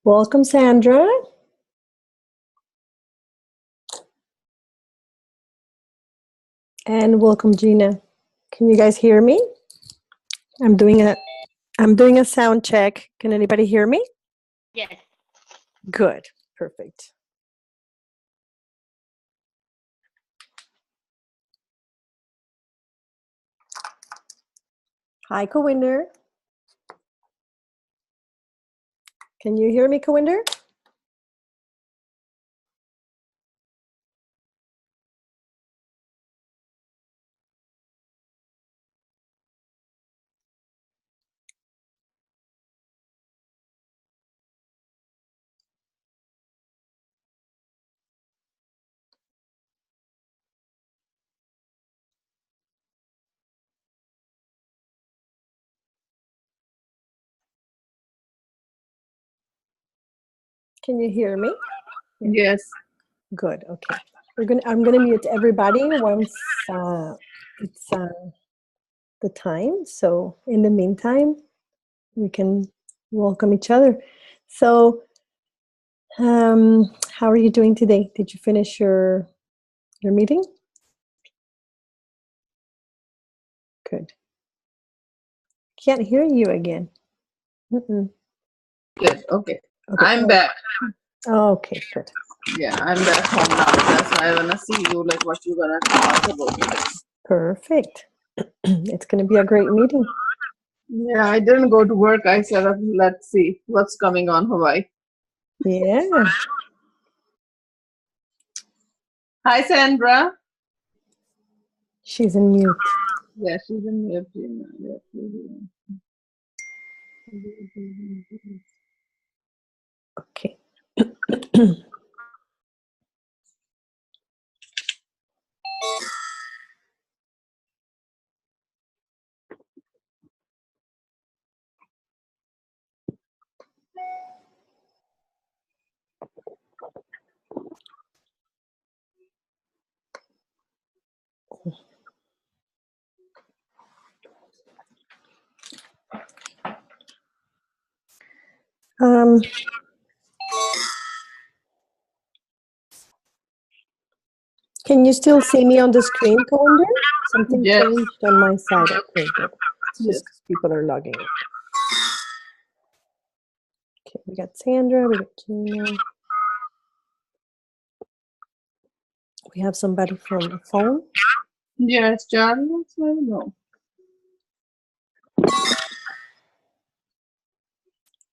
Welcome, Sandra. And welcome, Gina. Can you guys hear me? I'm doing a sound check. Can anybody hear me? Yes. Good. Perfect. Hi, Kawinder. Can you hear me, Kawinder? Can you hear me? Yes. Good. Okay. I'm gonna mute everybody once it's the time. So in the meantime, we can welcome each other. So, how are you doing today? Did you finish your meeting? Good. Can't hear you again. Mm-mm. Good. Okay. Okay. I'm back. Okay, good. Yeah, I'm back home now. That's why I wanna see you, like what you're gonna talk about today. Perfect. It's going to be a great meeting. Yeah, I didn't go to work. I said, let's see what's coming on Hawaii. Yeah. Hi, Sandra. She's in mute. Yeah, she's in here. Yeah, Okay. Can you still see me on the screen, Kawinder? Something Yes. changed on my side. Okay, good. It's Yes. just because people are logging in. Okay, we got Sandra, we got Gina. We have somebody from the phone. Yes, Charlie. That's why I know.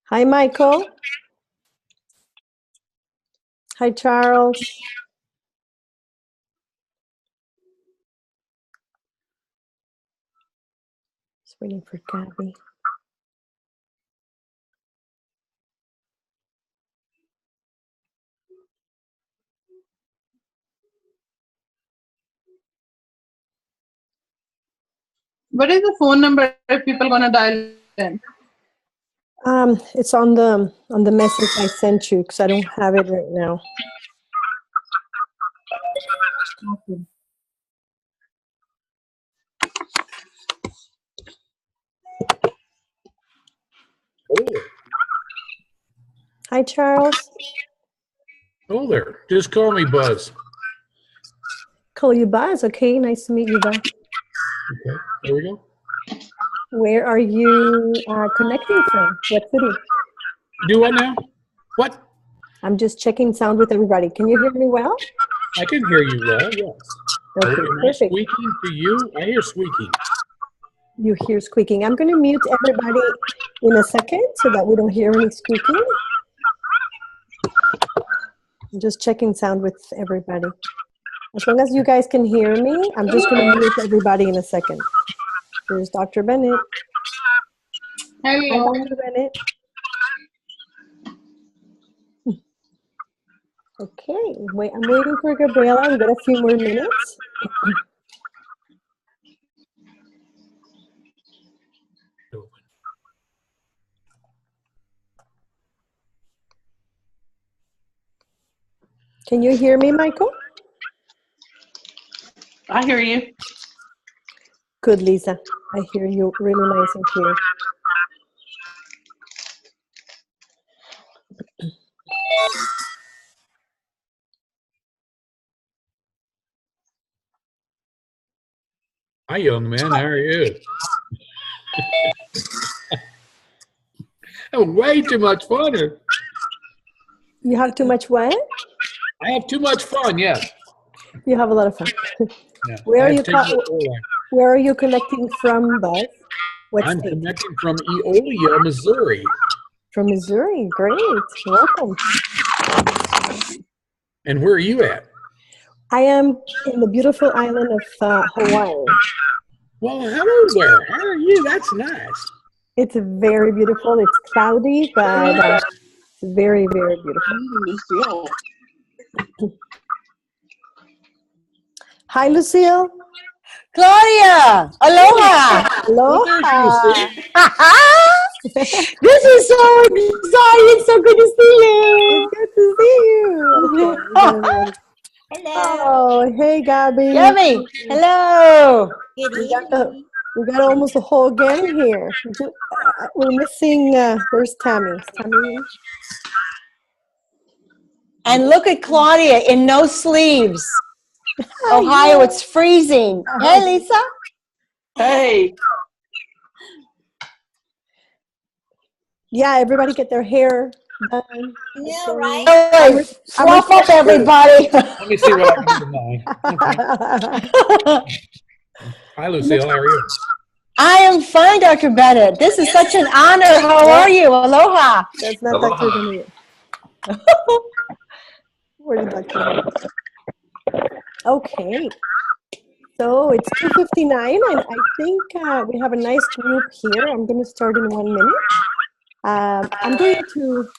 Hi, Michael. Hi, Charles. Just waiting for Gabby. What is the phone number if people gonna dial in? It's on the message I sent you because I don't have it right now. Okay. Hi, Charles. Oh there. Just call me Buzz. Call you Buzz. Okay, nice to meet you, Buzz. Okay, there we go. Where are you connecting from? What city? Do what now? What? I'm just checking sound with everybody. Can you hear me well? I can hear you well, yes. Okay, Am I perfect. squeaking to you? I hear squeaking. You hear squeaking. I'm going to mute everybody in a second so that we don't hear any squeaking. I'm just checking sound with everybody. As long as you guys can hear me, I'm just going to mute everybody in a second. Here's Dr. Bennett. Hi, Hello. Dr. Bennett. Okay, wait, I'm waiting for Gabriela. We got a few more minutes. Can you hear me, Michael? I hear you. Good, Lisa. I hear you really nice and clear. Hi, young man. How are you? Oh, way too much fun. You have too much what? I have too much fun. Yes. You have a lot of fun. Yeah. Where are you? Taken it all right. Where are you connecting from, Buzz? What I'm state? connecting from Eolia, Missouri. From Missouri. Great. Welcome. And where are you at? I am in the beautiful island of Hawaii. Well, hello there. How are you? That's nice. It's very beautiful. It's cloudy, but it's very, very beautiful. Hi, Lucille. Claudia, aloha. Aloha. This is so exciting. It's so good to see you. It's good to see you. Okay. Oh, hey, Gabby. Yummy. Hello. We got almost a whole gang here. We're missing, where's Tammy? Is Tammy in? And look at Claudia in no sleeves. Ohio, it's freezing. Hey, Lisa. Hey. Yeah, everybody get their hair done. Yeah, right? Hey, fluff up, everybody. Let me see what I can do tonight. Okay. Hi, Lucille. How are you? I am fine, Dr. Bennett. This is such an honor. How are you? Aloha. That's not Dr. Bennett. Where did Dr. Bennett? Okay. So it's 2:59, and I think we have a nice group here. I'm going to start in 1 minute. I'm going to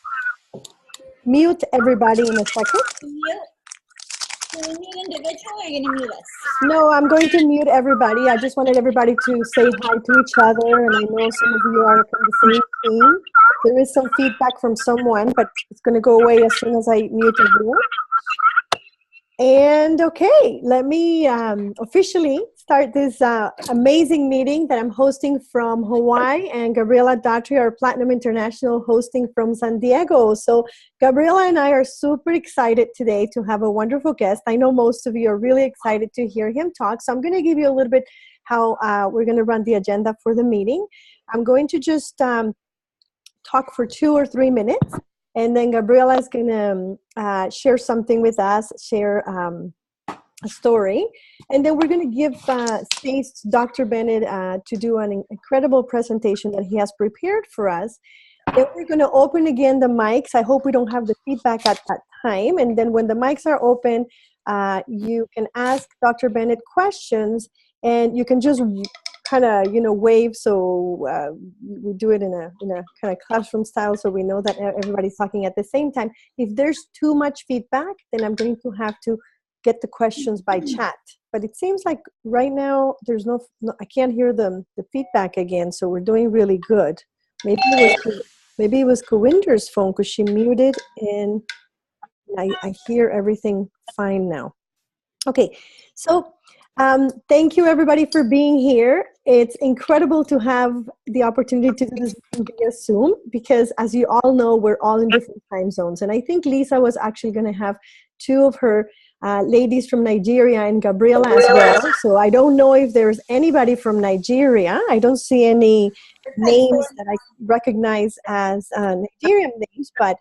mute everybody in a second. Can we mute individual or are you going to mute us? No, I'm going to mute everybody. I just wanted everybody to say hi to each other, and I know some of you are from the same team. There is some feedback from someone, but it's going to go away as soon as I mute everyone. And okay, let me officially start this amazing meeting that I'm hosting from Hawaii, and Gabriela Daughtry, our Platinum International, hosting from San Diego. So Gabriela and I are super excited today to have a wonderful guest. I know most of you are really excited to hear him talk. So I'm going to give you a little bit how we're going to run the agenda for the meeting. I'm going to just talk for 2 or 3 minutes. And then Gabriela is going to share something with us, share a story. And then we're going to give space to Dr. Bennett to do an incredible presentation that he has prepared for us. Then we're going to open again the mics. I hope we don't have the feedback at that time. And then when the mics are open, you can ask Dr. Bennett questions, and you can just kind of, wave, so we do it in a kind of classroom style, so we know that everybody's talking at the same time. If there's too much feedback, then I'm going to have to get the questions by chat. But it seems like right now there's no I can't hear the feedback again, so we're doing really good. Maybe it was Kawinder's phone, because she muted, and I hear everything fine now. Okay, so thank you everybody for being here. It's incredible to have the opportunity to do this via Zoom, because as you all know, we're all in different time zones. And I think Lisa was actually going to have 2 of her ladies from Nigeria and Gabriela as well. So I don't know if there's anybody from Nigeria. I don't see any names that I recognize as Nigerian names, but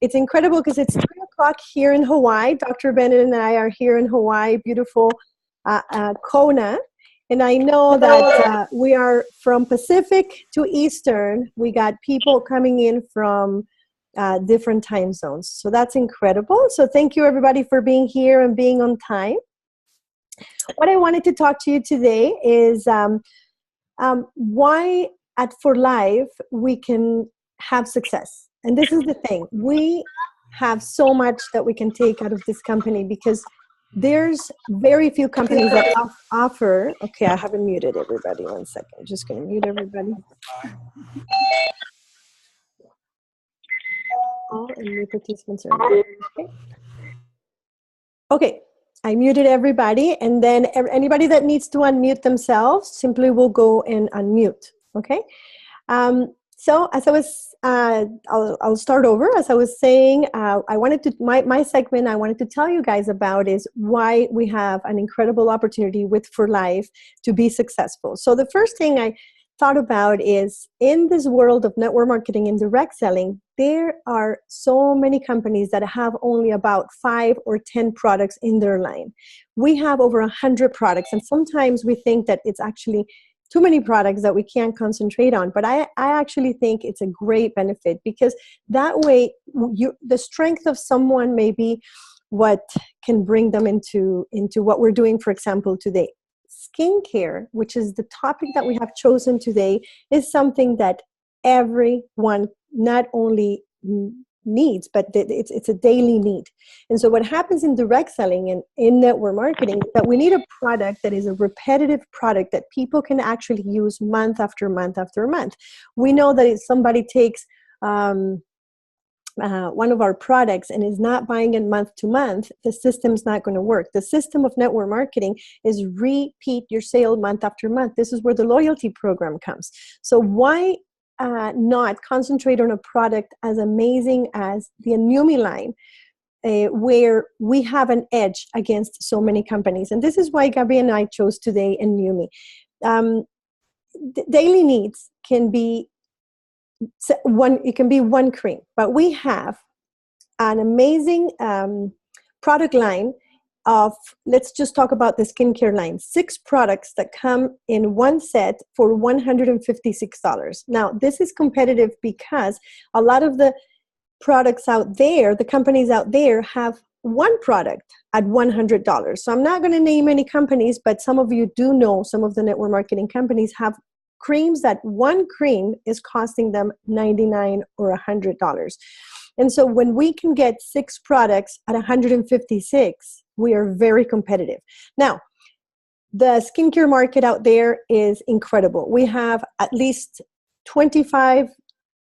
it's incredible because it's 3 o'clock here in Hawaii. Dr. Bennett and I are here in Hawaii, beautiful Kona. And I know that we are from Pacific to Eastern. We got people coming in from different time zones. So that's incredible. So thank you everybody for being here and being on time. What I wanted to talk to you today is why at For Life we can have success. And this is the thing. We have so much that we can take out of this company, because there's very few companies that offer. Okay, I haven't muted everybody. 1 second. I'm just going to mute everybody. All new participants are okay. Okay, I muted everybody, and then anybody that needs to unmute themselves simply will go and unmute. Okay. So as I was, I'll start over. As I was saying, I wanted to, my segment I wanted to tell you guys about is why we have an incredible opportunity with For Life to be successful. So the first thing I thought about is, in this world of network marketing and direct selling, there are so many companies that have only about 5 or 10 products in their line. We have over 100 products, and sometimes we think that it's actually too many products that we can't concentrate on. But I actually think it's a great benefit, because that way the strength of someone may be what can bring them into what we're doing, for example, today. Skincare, which is the topic that we have chosen today, is something that everyone not only needs, but it's a daily need. And so what happens in direct selling and in network marketing is that we need a product that is a repetitive product that people can actually use month after month after month. We know that if somebody takes one of our products and is not buying it month to month, the system's not going to work. The system of network marketing is repeat your sale month after month. This is where the loyalty program comes. So why not concentrate on a product as amazing as the Unumi line, where we have an edge against so many companies? And this is why Gabby and I chose today Unumi. Daily needs can be one cream, but we have an amazing product line of, let's just talk about the skincare line, 6 products that come in one set for $156. Now, this is competitive because a lot of the products out there, the companies out there, have one product at $100. So I'm not going to name any companies, but some of you do know some of the network marketing companies have creams that one cream is costing them $99 or $100. And so when we can get 6 products at $156, we are very competitive. Now, the skincare market out there is incredible. We have at least 25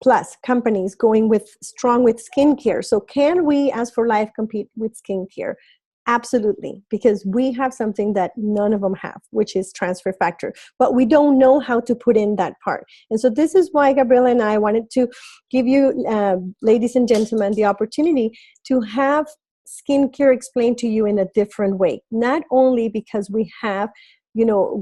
plus companies going strong with skincare. So can we, as For Life, compete with skincare? Absolutely, because we have something that none of them have, which is transfer factor. But we don't know how to put in that part. And so this is why Gabriela and I wanted to give you, ladies and gentlemen, the opportunity to have skincare explained to you in a different way. Not only because we have,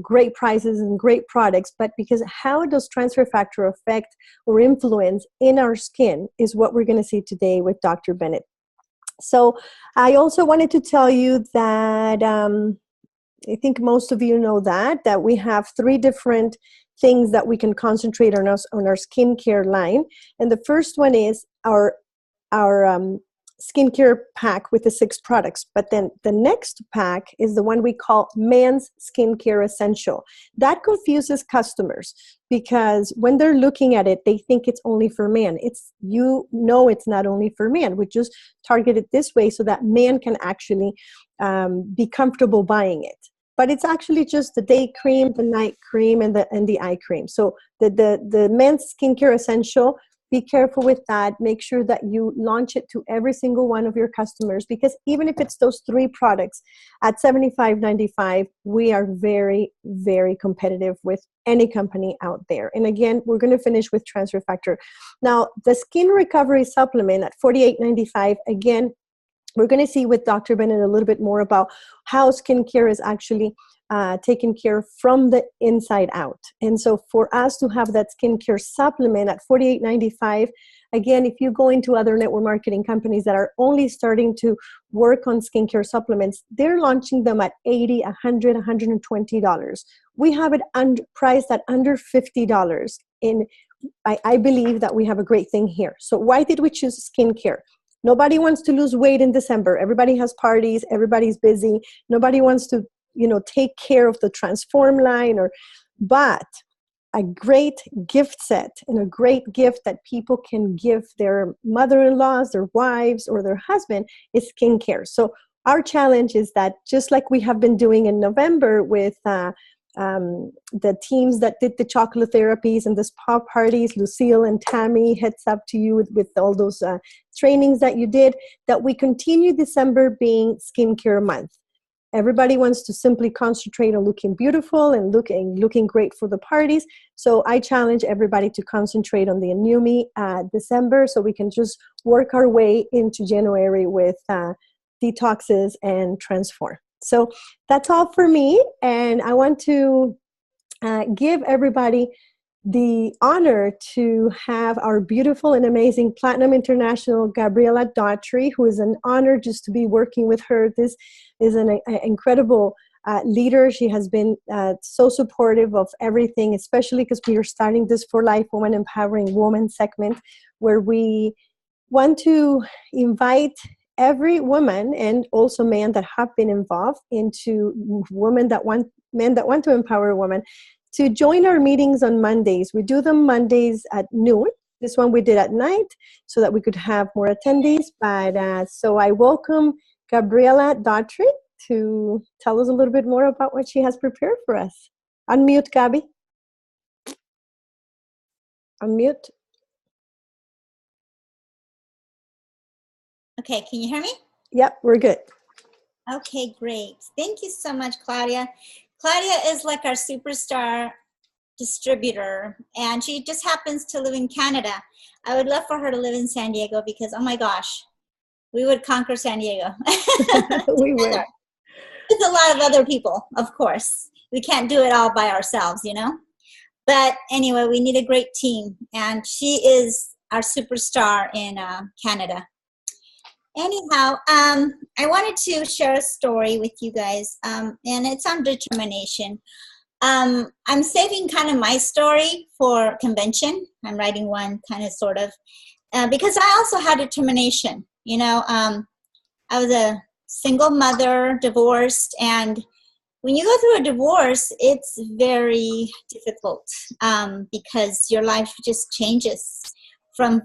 great prices and great products, but because how does transfer factor affect or influence in our skin is what we're going to see today with Dr. Bennett. So I also wanted to tell you that I think most of you know that we have 3 different things that we can concentrate on our skincare line. And the first one is our skincare pack with the 6 products. But then the next pack is the one we call Man's Skincare Essential. That confuses customers because when they're looking at it, they think it's only for man. It's not only for man. We just target it this way so that man can actually be comfortable buying it. But it's actually just the day cream, the night cream, and the eye cream. So the Men's Skincare Essential, be careful with that. Make sure that you launch it to every single one of your customers, because even if it's those 3 products at $75.95, we are very, very competitive with any company out there. And again, we're going to finish with transfer factor. Now, the skin recovery supplement at $48.95, again, we're going to see with Dr. Bennett a little bit more about how skincare is actually taken care from the inside out. And so for us to have that skincare supplement at $48.95, again, if you go into other network marketing companies that are only starting to work on skincare supplements, they're launching them at $80, $100, $120. We have it priced at under $50. And I believe that we have a great thing here. So why did we choose skincare? Nobody wants to lose weight in December. Everybody has parties. Everybody's busy. Nobody wants to take care of the Transform line, but a great gift set and a great gift that people can give their mother-in-laws, their wives, or their husband is skincare. So our challenge is that, just like we have been doing in November with the teams that did the chocolate therapies and the spa parties, Lucille and Tammy, heads up to you with all those trainings that you did, that we continue December being skincare month. everybody wants to simply concentrate on looking beautiful and looking great for the parties. So I challenge everybody to concentrate on the New Me December, so we can just work our way into January with detoxes and transform. So that's all for me, and I want to give everybody the honor to have our beautiful and amazing Platinum International Gabriela Daughtry, who is an honor just to be working with her. This is an incredible leader. She has been so supportive of everything, especially because we are starting this For Life Woman Empowering Woman segment, where we want to invite every woman and also men that have been involved into men that want to empower women to join our meetings on Mondays. We do them Mondays at noon. This one we did at night so that we could have more attendees. But so I welcome Gabriela Daughtry to tell us a little bit more about what she has prepared for us. Unmute, Gabby. Unmute. Okay, can you hear me? Yep, we're good. Okay, great. Thank you so much, Claudia. Claudia is like our superstar distributor, and she just happens to live in Canada. I would love for her to live in San Diego because, oh my gosh, we would conquer San Diego. We would. There's a lot of other people, of course. We can't do it all by ourselves, you know? But anyway, we need a great team, and she is our superstar in Canada. Anyhow, I wanted to share a story with you guys, and it's on determination. I'm saving kind of my story for convention. I'm writing one kind of sort of, because I also had determination. You know, I was a single mother, divorced, and when you go through a divorce, it's very difficult because your life just changes from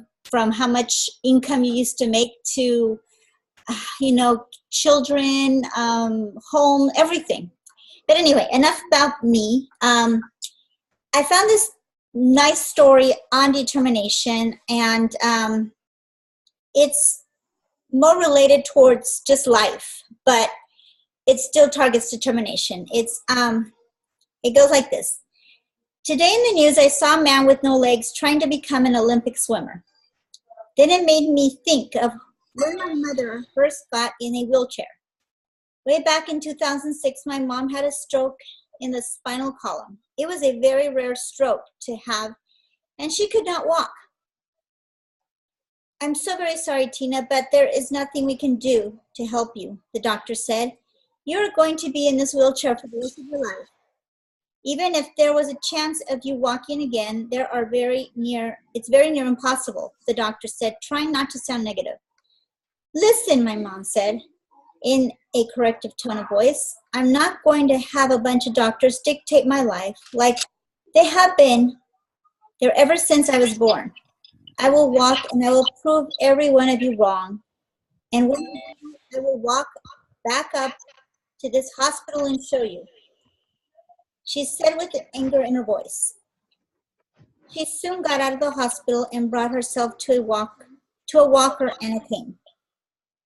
how much income you used to make to, you know, children, home, everything. But anyway, enough about me. I found this nice story on determination, and it's more related towards just life, but it still targets determination. It goes like this. Today in the news, I saw a man with no legs trying to become an Olympic swimmer. Then it made me think of when my mother first got in a wheelchair. Way back in 2006, my mom had a stroke in the spinal column. It was a very rare stroke to have, and she could not walk. I'm so very sorry, Tina, but there is nothing we can do to help you, the doctor said. You're going to be in this wheelchair for the rest of your life. Even if there was a chance of you walking again, it's very near impossible, the doctor said, trying not to sound negative. Listen, my mom said, in a corrective tone of voice, I'm not going to have a bunch of doctors dictate my life like they have been there ever since I was born. I will walk and I will prove every one of you wrong. And when I will walk back up to this hospital and show you, she said with anger in her voice. She soon got out of the hospital and brought herself to a walker and a cane,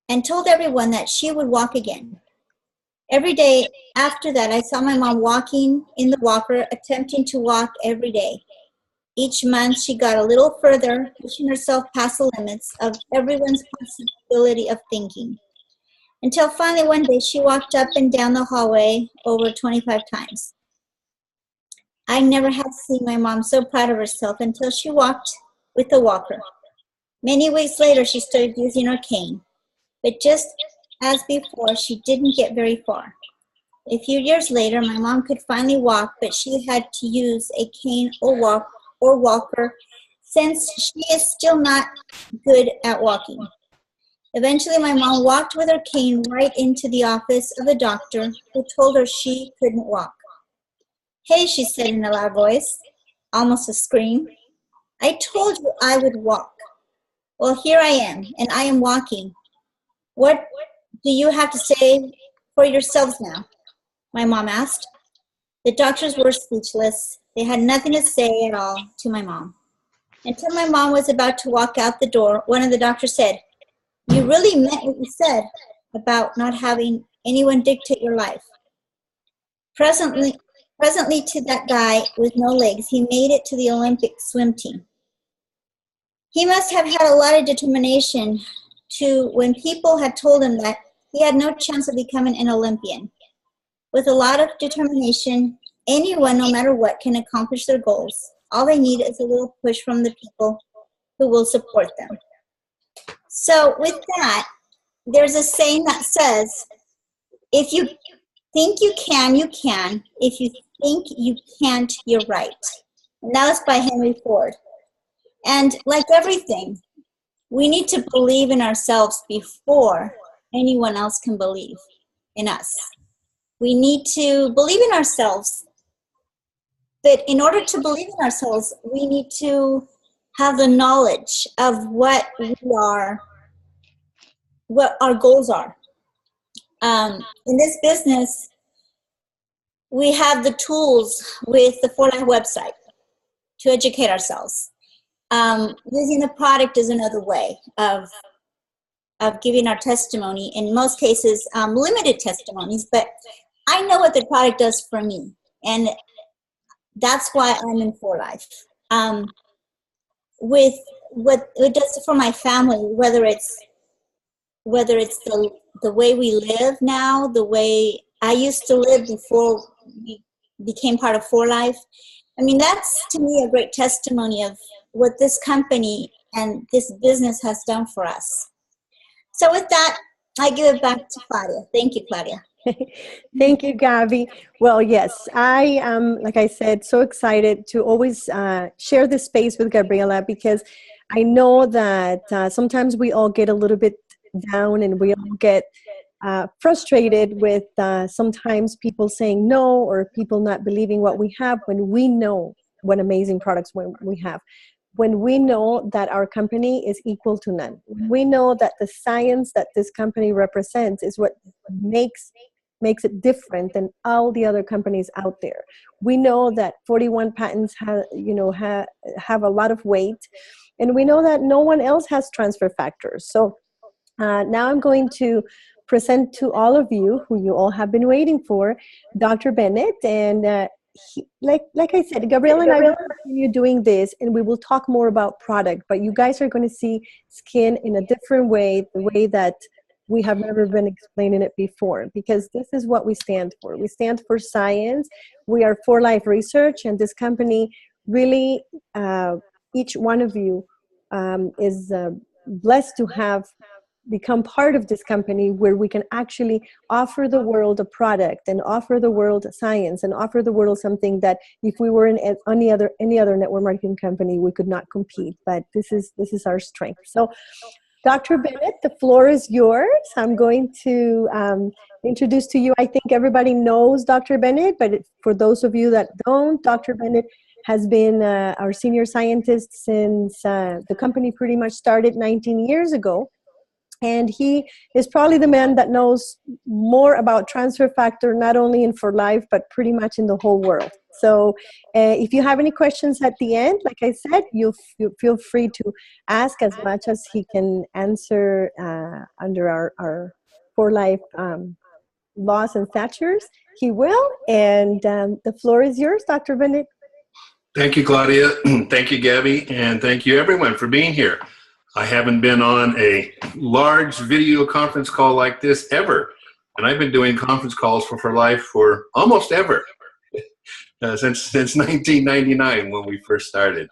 and told everyone that she would walk again. Every day after that, I saw my mom walking in the walker, attempting to walk every day. Each month, she got a little further, pushing herself past the limits of everyone's possibility of thinking. Until finally one day, she walked up and down the hallway over 25 times. I never had seen my mom so proud of herself until she walked with the walker. Many weeks later, she started using her cane. But just as before, she didn't get very far. A few years later, my mom could finally walk, but she had to use a cane or walker since she is still not good at walking. Eventually, my mom walked with her cane right into the office of the doctor, who told her she couldn't walk. Hey, she said in a loud voice, almost a scream. I told you I would walk. Well, here I am, and I am walking. What do you have to say for yourselves now? My mom asked. The doctors were speechless. They had nothing to say at all to my mom. Until my mom was about to walk out the door, one of the doctors said, You really meant what you said about not having anyone dictate your life. Presently to that guy with no legs, he made it to the Olympic swim team. He must have had a lot of determination to when people had told him that he had no chance of becoming an Olympian. With a lot of determination, anyone, no matter what, can accomplish their goals. All they need is a little push from the people who will support them. So with that, there's a saying that says, if you think you can, you can. If you think you can't, you're right. And that was by Henry Ford. And like everything, we need to believe in ourselves before anyone else can believe in us. We need to believe in ourselves. But in order to believe in ourselves, we need to have the knowledge of what we are, what our goals are. In this business, we have the tools with the 4Life website to educate ourselves. Using the product is another way of giving our testimony. In most cases, limited testimonies, but I know what the product does for me, and that's why I'm in 4Life. With what it does for my family, whether it's the way we live now, the way I used to live before we became part of 4Life. I mean, that's to me a great testimony of what this company and this business has done for us. So with that, I give it back to Claudia. Thank you, Claudia. Thank you, Gabby. Well, yes, I am, like I said, so excited to always share this space with Gabriela, because I know that sometimes we all get a little bit down and we all get frustrated with sometimes people saying no, or people not believing what we have, when we know what amazing products we have. When we know that our company is equal to none. We know that the science that this company represents is what makes it different than all the other companies out there. We know that 41 patents have a lot of weight, and we know that no one else has transfer factors. So now I'm going to present to all of you, who you all have been waiting for, Dr. Bennett. And like I said, Gabriela and I will continue doing this, and we will talk more about product, but you guys are going to see skin in a different way, the way that we have never been explaining it before, because this is what we stand for. We stand for science. We are 4Life Research, and this company really, each one of you is blessed to have become part of this company, where we can actually offer the world a product and offer the world science and offer the world something that if we were in any other network marketing company, we could not compete. But this is our strength. So Dr. Bennett, the floor is yours. I'm going to introduce to you, I think everybody knows Dr. Bennett, but for those of you that don't, Dr. Bennett has been our senior scientist since the company pretty much started 19 years ago. And he is probably the man that knows more about transfer factor, not only in 4Life, but pretty much in the whole world. So if you have any questions at the end, like I said, you feel free to ask as much as he can answer under our 4Life laws and statutes. He will. And the floor is yours, Dr. Bennett. Thank you, Claudia. Thank you, Gabby. And thank you, everyone, for being here. I haven't been on a large video conference call like this ever. And I've been doing conference calls for 4Life for almost ever, since 1999 when we first started.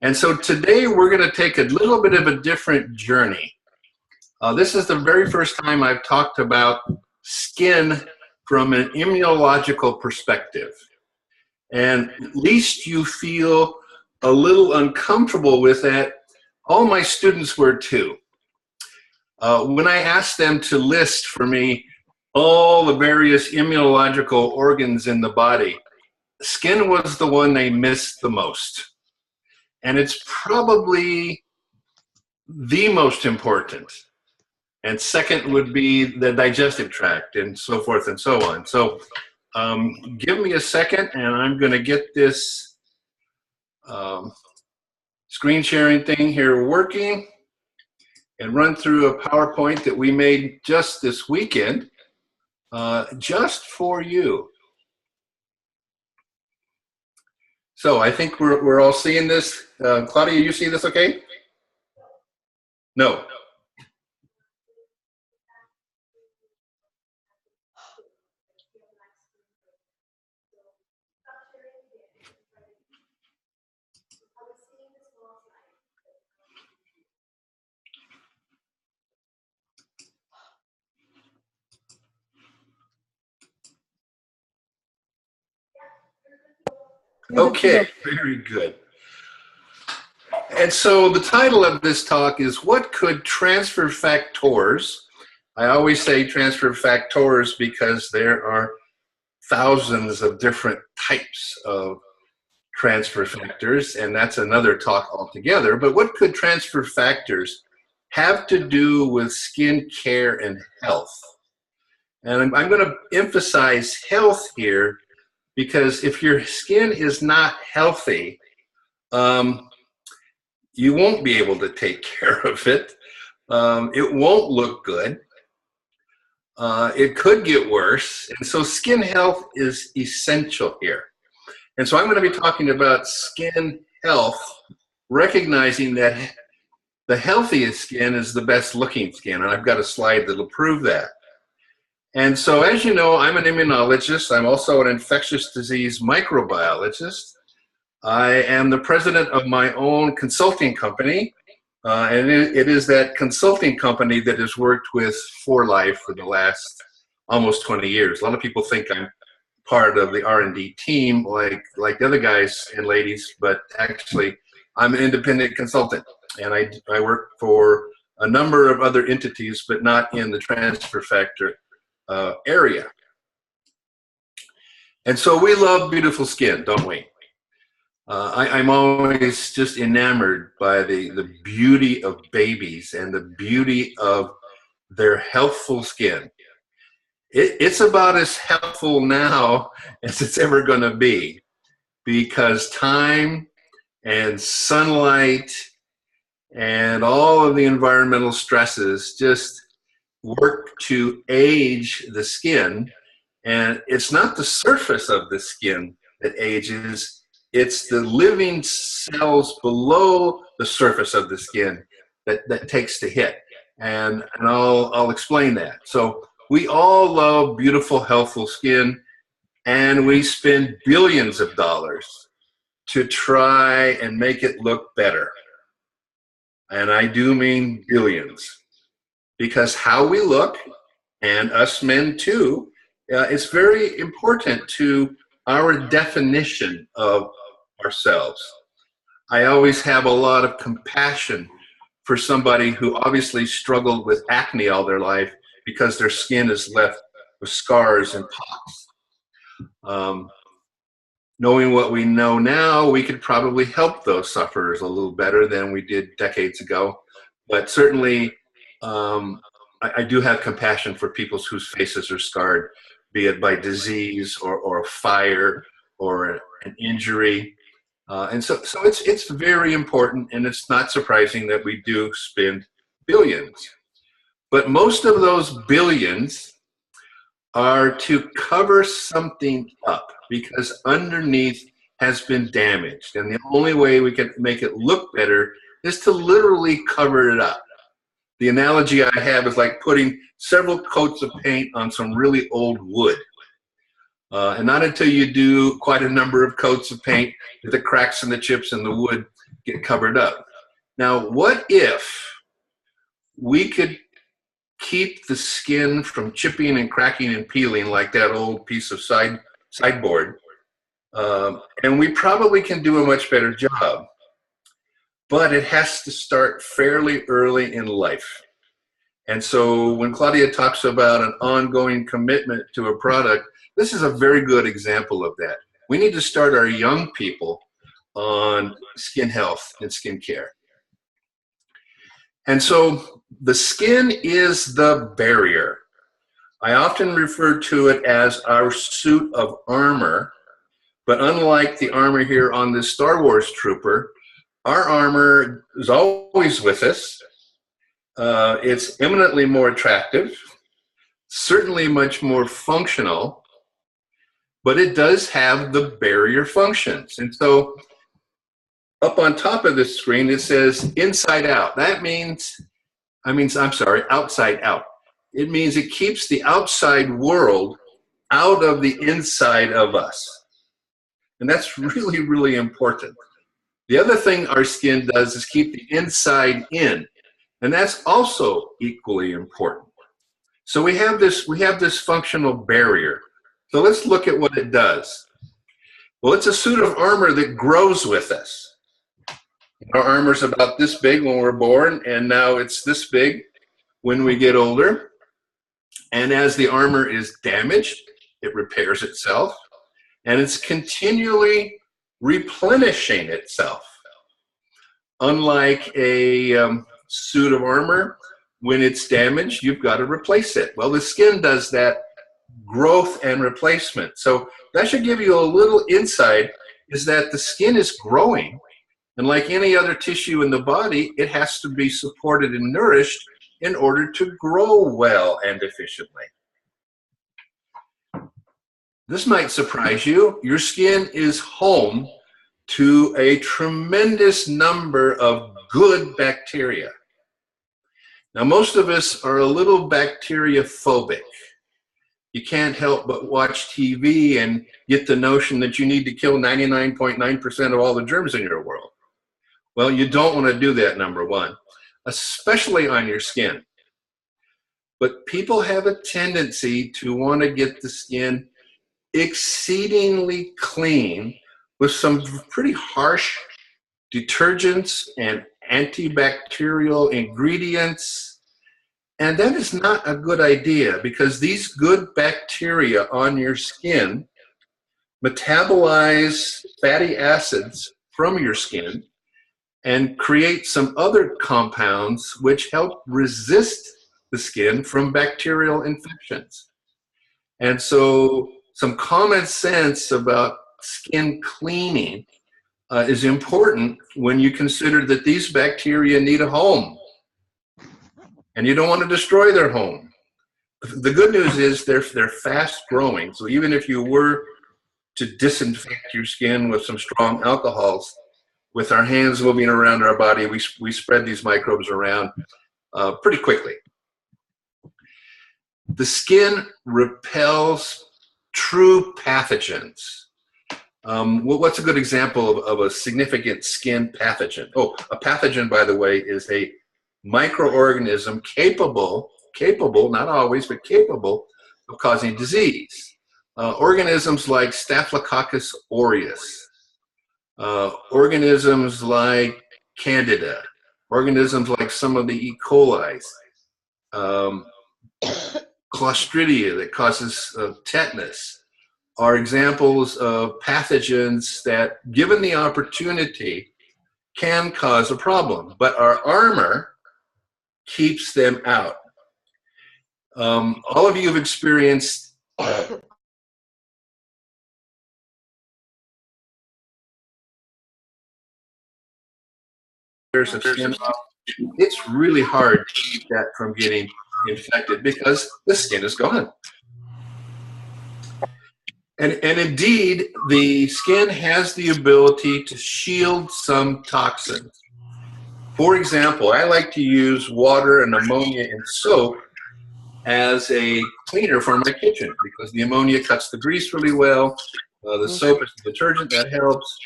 And so today we're going to take a little bit of a different journey. This is the very first time I've talked about skin from an immunological perspective. And at least you feel a little uncomfortable with that. All my students were too. When I asked them to list for me all the various immunological organs in the body, skin was the one they missed the most. And it's probably the most important. And second would be the digestive tract, and so forth and so on. So give me a second, and I'm going to get this screen sharing thing here working and run through a PowerPoint that we made just this weekend. just for you. So I think we're all seeing this. Claudia, you see this okay? No. Okay, very good. And so the title of this talk is What Could Transfer Factors? I always say transfer factors because there are thousands of different types of transfer factors, and that's another talk altogether. But what could transfer factors have to do with skin care and health? And I'm going to emphasize health here because if your skin is not healthy, you won't be able to take care of it. It won't look good. It could get worse. And so skin health is essential here. And so I'm going to be talking about skin health, recognizing that the healthiest skin is the best looking skin. And I've got a slide that'll prove that. And so as you know, I'm an immunologist. I'm also an infectious disease microbiologist. I am the president of my own consulting company. And it is that consulting company that has worked with For Life for the last almost 20 years. A lot of people think I'm part of the R&D team like the other guys and ladies, but actually I'm an independent consultant. And I work for a number of other entities, but not in the transfer factor area. And so we love beautiful skin, don't we? I'm always just enamored by the beauty of babies and the beauty of their healthful skin. It's about as healthful now as it's ever going to be because time and sunlight and all of the environmental stresses just work to age the skin. And it's not the surface of the skin that ages, it's the living cells below the surface of the skin that takes the hit. And I'll explain that. So we all love beautiful, healthful skin, and we spend billions of dollars to try and make it look better. And I do mean billions, because how we look, and us men too, is very important to our definition of ourselves. I always have a lot of compassion for somebody who obviously struggled with acne all their life because their skin is left with scars and pox. Knowing what we know now, we could probably help those sufferers a little better than we did decades ago. But certainly, I do have compassion for people whose faces are scarred, be it by disease or a fire or an injury. And so it's very important, and it's not surprising that we do spend billions. But most of those billions are to cover something up because underneath has been damaged. And the only way we can make it look better is to literally cover it up. The analogy I have is like putting several coats of paint on some really old wood. And not until you do quite a number of coats of paint that the cracks and the chips in the wood get covered up. Now, what if we could keep the skin from chipping and cracking and peeling like that old piece of sideboard? And we probably can do a much better job. But it has to start fairly early in life. And so when Claudia talks about an ongoing commitment to a product, this is a very good example of that. We need to start our young people on skin health and skin care. And so the skin is the barrier. I often refer to it as our suit of armor, but unlike the armor here on this Star Wars trooper, our armor is always with us. It's eminently more attractive. certainly much more functional, but it does have the barrier functions. And so up on top of the screen, it says inside out. That means, I'm sorry, outside out. It means it keeps the outside world out of the inside of us. And that's really, really important. The other thing our skin does is keep the inside in. And that's also equally important. So we have this functional barrier. So let's look at what it does. Well, it's a suit of armor that grows with us. Our armor's about this big when we're born, and now it's this big when we get older. And as the armor is damaged, it repairs itself, and it's continually replenishing itself. Unlike a suit of armor, when it's damaged, you've got to replace it. Well, the skin does that growth and replacement. So that should give you a little insight, is that the skin is growing. And like any other tissue in the body, it has to be supported and nourished in order to grow well and efficiently. This might surprise you. Your skin is home to a tremendous number of good bacteria. Now, most of us are a little bacteria phobic. You can't help but watch TV and get the notion that you need to kill 99.9% of all the germs in your world. Well, you don't want to do that, number one, especially on your skin. But people have a tendency to want to get the skin exceedingly clean with some pretty harsh detergents and antibacterial ingredients. And that is not a good idea, because these good bacteria on your skin metabolize fatty acids from your skin and create some other compounds which help resist the skin from bacterial infections. And so some common sense about skin cleaning is important when you consider that these bacteria need a home, and you don't want to destroy their home. The good news is they're fast growing. So even if you were to disinfect your skin with some strong alcohols, with our hands moving around our body, we spread these microbes around pretty quickly. The skin repels true pathogens. What's a good example of a significant skin pathogen? Oh, a pathogen, by the way, is a microorganism capable, not always, but capable of causing disease. Organisms like Staphylococcus aureus, organisms like Candida, organisms like some of the E. coli, Clostridia that causes tetanus, are examples of pathogens that, given the opportunity, can cause a problem. But our armor keeps them out. All of you have experienced layers of skin. It's really hard to keep that from getting infected because the skin is gone. And indeed, the skin has the ability to shield some toxins. For example, I like to use water and ammonia and soap as a cleaner for my kitchen because the ammonia cuts the grease really well. The soap is the detergent that helps.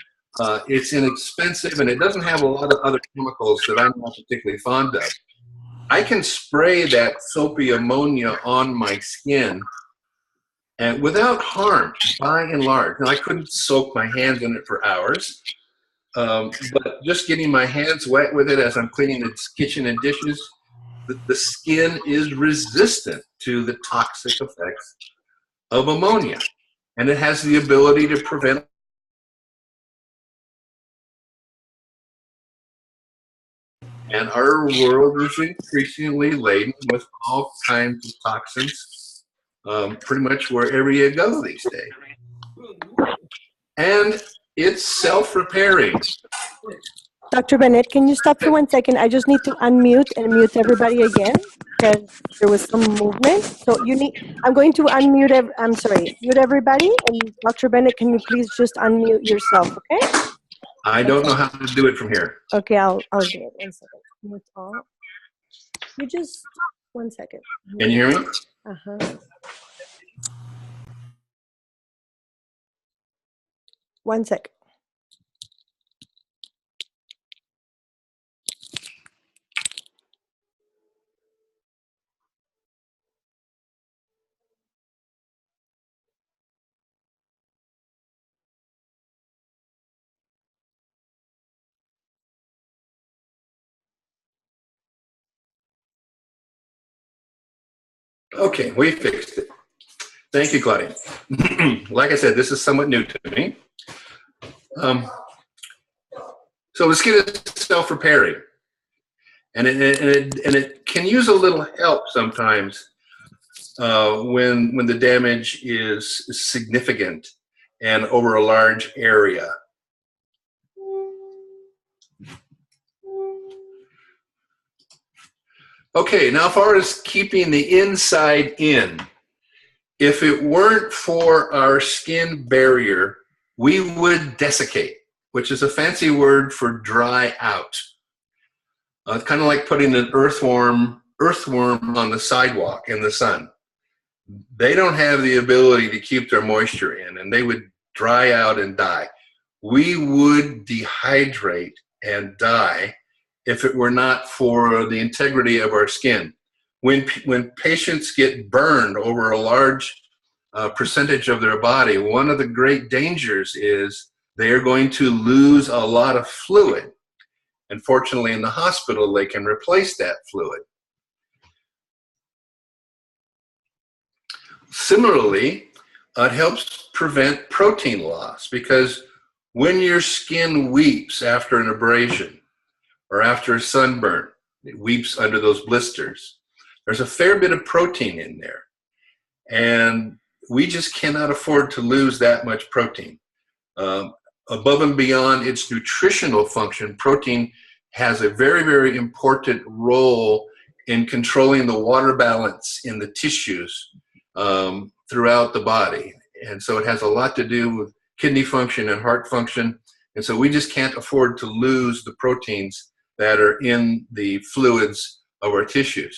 It's inexpensive, and it doesn't have a lot of other chemicals that I'm not particularly fond of. I can spray that soapy ammonia on my skin and without harm, by and large. Now, I couldn't soak my hands in it for hours, but just getting my hands wet with it as I'm cleaning the kitchen and dishes, the skin is resistant to the toxic effects of ammonia, and it has the ability to prevent. And our world is increasingly laden with all kinds of toxins, pretty much wherever you go these days. And it's self-repairing. Dr. Bennett, can you stop for 1 second? I just need to unmute and mute everybody again. because there was some movement. So I'm going to unmute, mute everybody. And Dr. Bennett, can you please just unmute yourself, okay? I don't know how to do it from here. Okay, I'll do it. 1 second. Mute all. You just, 1 second. Can you hear me? Uh-huh. 1 second. Okay, we fixed it. Thank you, Claudia. Like I said, this is somewhat new to me. So the skin is self-repairing, and it can use a little help sometimes when the damage is significant and over a large area. Okay, now as far as keeping the inside in, if it weren't for our skin barrier, we would desiccate, which is a fancy word for dry out. It's kind of like putting an earthworm on the sidewalk in the sun. They don't have the ability to keep their moisture in, and they would dry out and die. We would dehydrate and die if it were not for the integrity of our skin. When patients get burned over a large percentage of their body, one of the great dangers is they are going to lose a lot of fluid. And fortunately, in the hospital, they can replace that fluid. Similarly, it helps prevent protein loss, because when your skin weeps after an abrasion or after a sunburn, it weeps under those blisters, there's a fair bit of protein in there. And we just cannot afford to lose that much protein. Above and beyond its nutritional function, protein has a very, very important role in controlling the water balance in the tissues throughout the body. And so it has a lot to do with kidney function and heart function. And so we just can't afford to lose the proteins that are in the fluids of our tissues.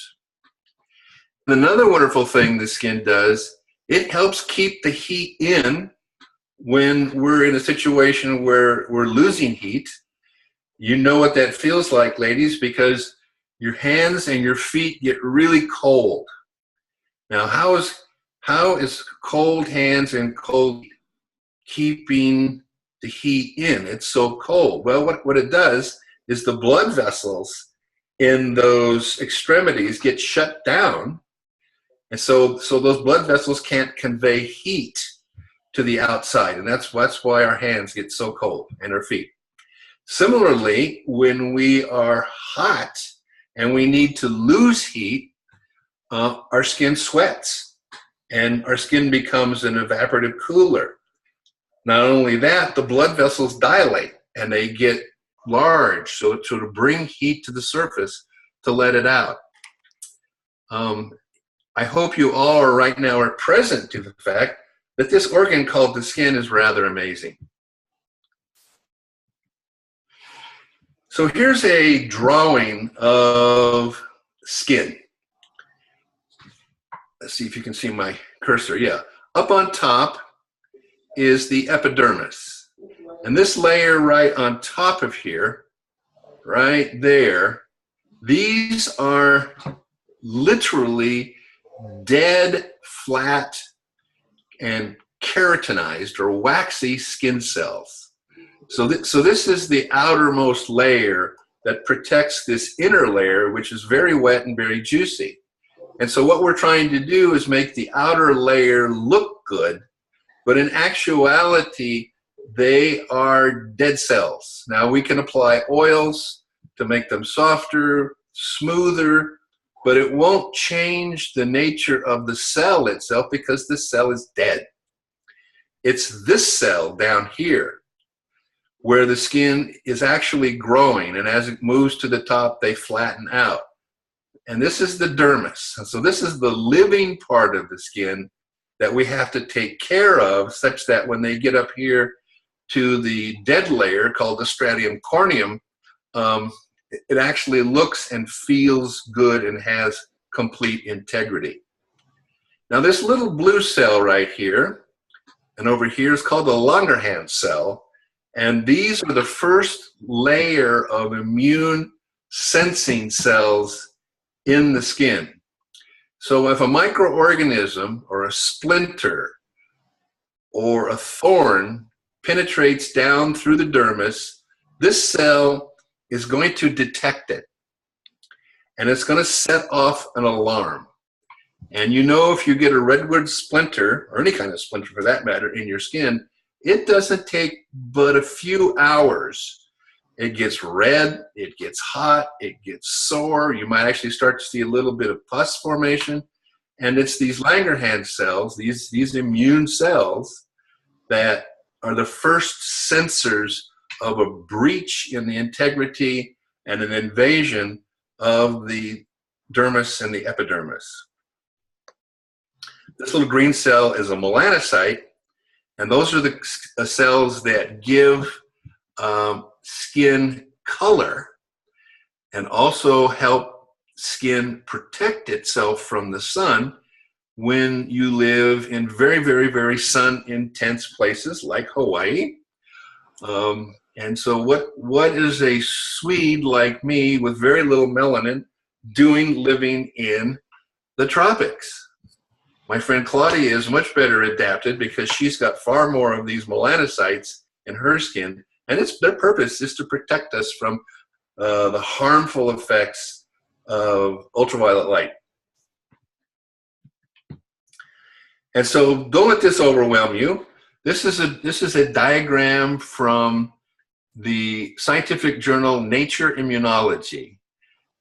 Another wonderful thing the skin does, it helps keep the heat in when we're in a situation where we're losing heat. You know what that feels like, ladies, because your hands and your feet get really cold. Now, how is cold hands and cold keeping the heat in? It's so cold. Well, what it does is the blood vessels in those extremities get shut down. And so those blood vessels can't convey heat to the outside. And that's why our hands get so cold, and our feet. Similarly, when we are hot and we need to lose heat, our skin sweats and our skin becomes an evaporative cooler. Not only that, the blood vessels dilate and they get large, so to bring heat to the surface to let it out. I hope you all right now are present to the fact that this organ called the skin is rather amazing. So here's a drawing of skin. Let's see if you can see my cursor. Yeah, up on top is the epidermis. And this layer right on top of here, right there, these are literally dead, flat, and keratinized or waxy skin cells. So this is the outermost layer that protects this inner layer, which is very wet and very juicy. And so what we're trying to do is make the outer layer look good, but in actuality, they are dead cells. Now, we can apply oils to make them softer, smoother, but it won't change the nature of the cell itself because the cell is dead. It's this cell down here where the skin is actually growing, and as it moves to the top, they flatten out. and this is the dermis. And so this is the living part of the skin that we have to take care of, such that when they get up here to the dead layer called the stratium corneum, it actually looks and feels good and has complete integrity. Now this little blue cell right here and over here is called the Langerhans cell, and these are the first layer of immune sensing cells in the skin. So if a microorganism or a splinter or a thorn penetrates down through the dermis, this cell is going to detect it, and it's going to set off an alarm. And you know, if you get a redwood splinter, or any kind of splinter for that matter, in your skin, it doesn't take but a few hours. It gets red, it gets hot, it gets sore. You might actually start to see a little bit of pus formation. And it's these Langerhans cells, these immune cells, that are the first sensors of a breach in the integrity and an invasion of the dermis and the epidermis. This little green cell is a melanocyte, and those are the cells that give skin color and also help skin protect itself from the sun when you live in very, very, very sun-intense places like Hawaii. And so what is a Swede like me with very little melanin doing living in the tropics? My friend Claudia is much better adapted because she's got far more of these melanocytes in her skin, and their purpose is to protect us from the harmful effects of ultraviolet light. And so don't let this overwhelm you. This is a diagram from the scientific journal Nature Immunology.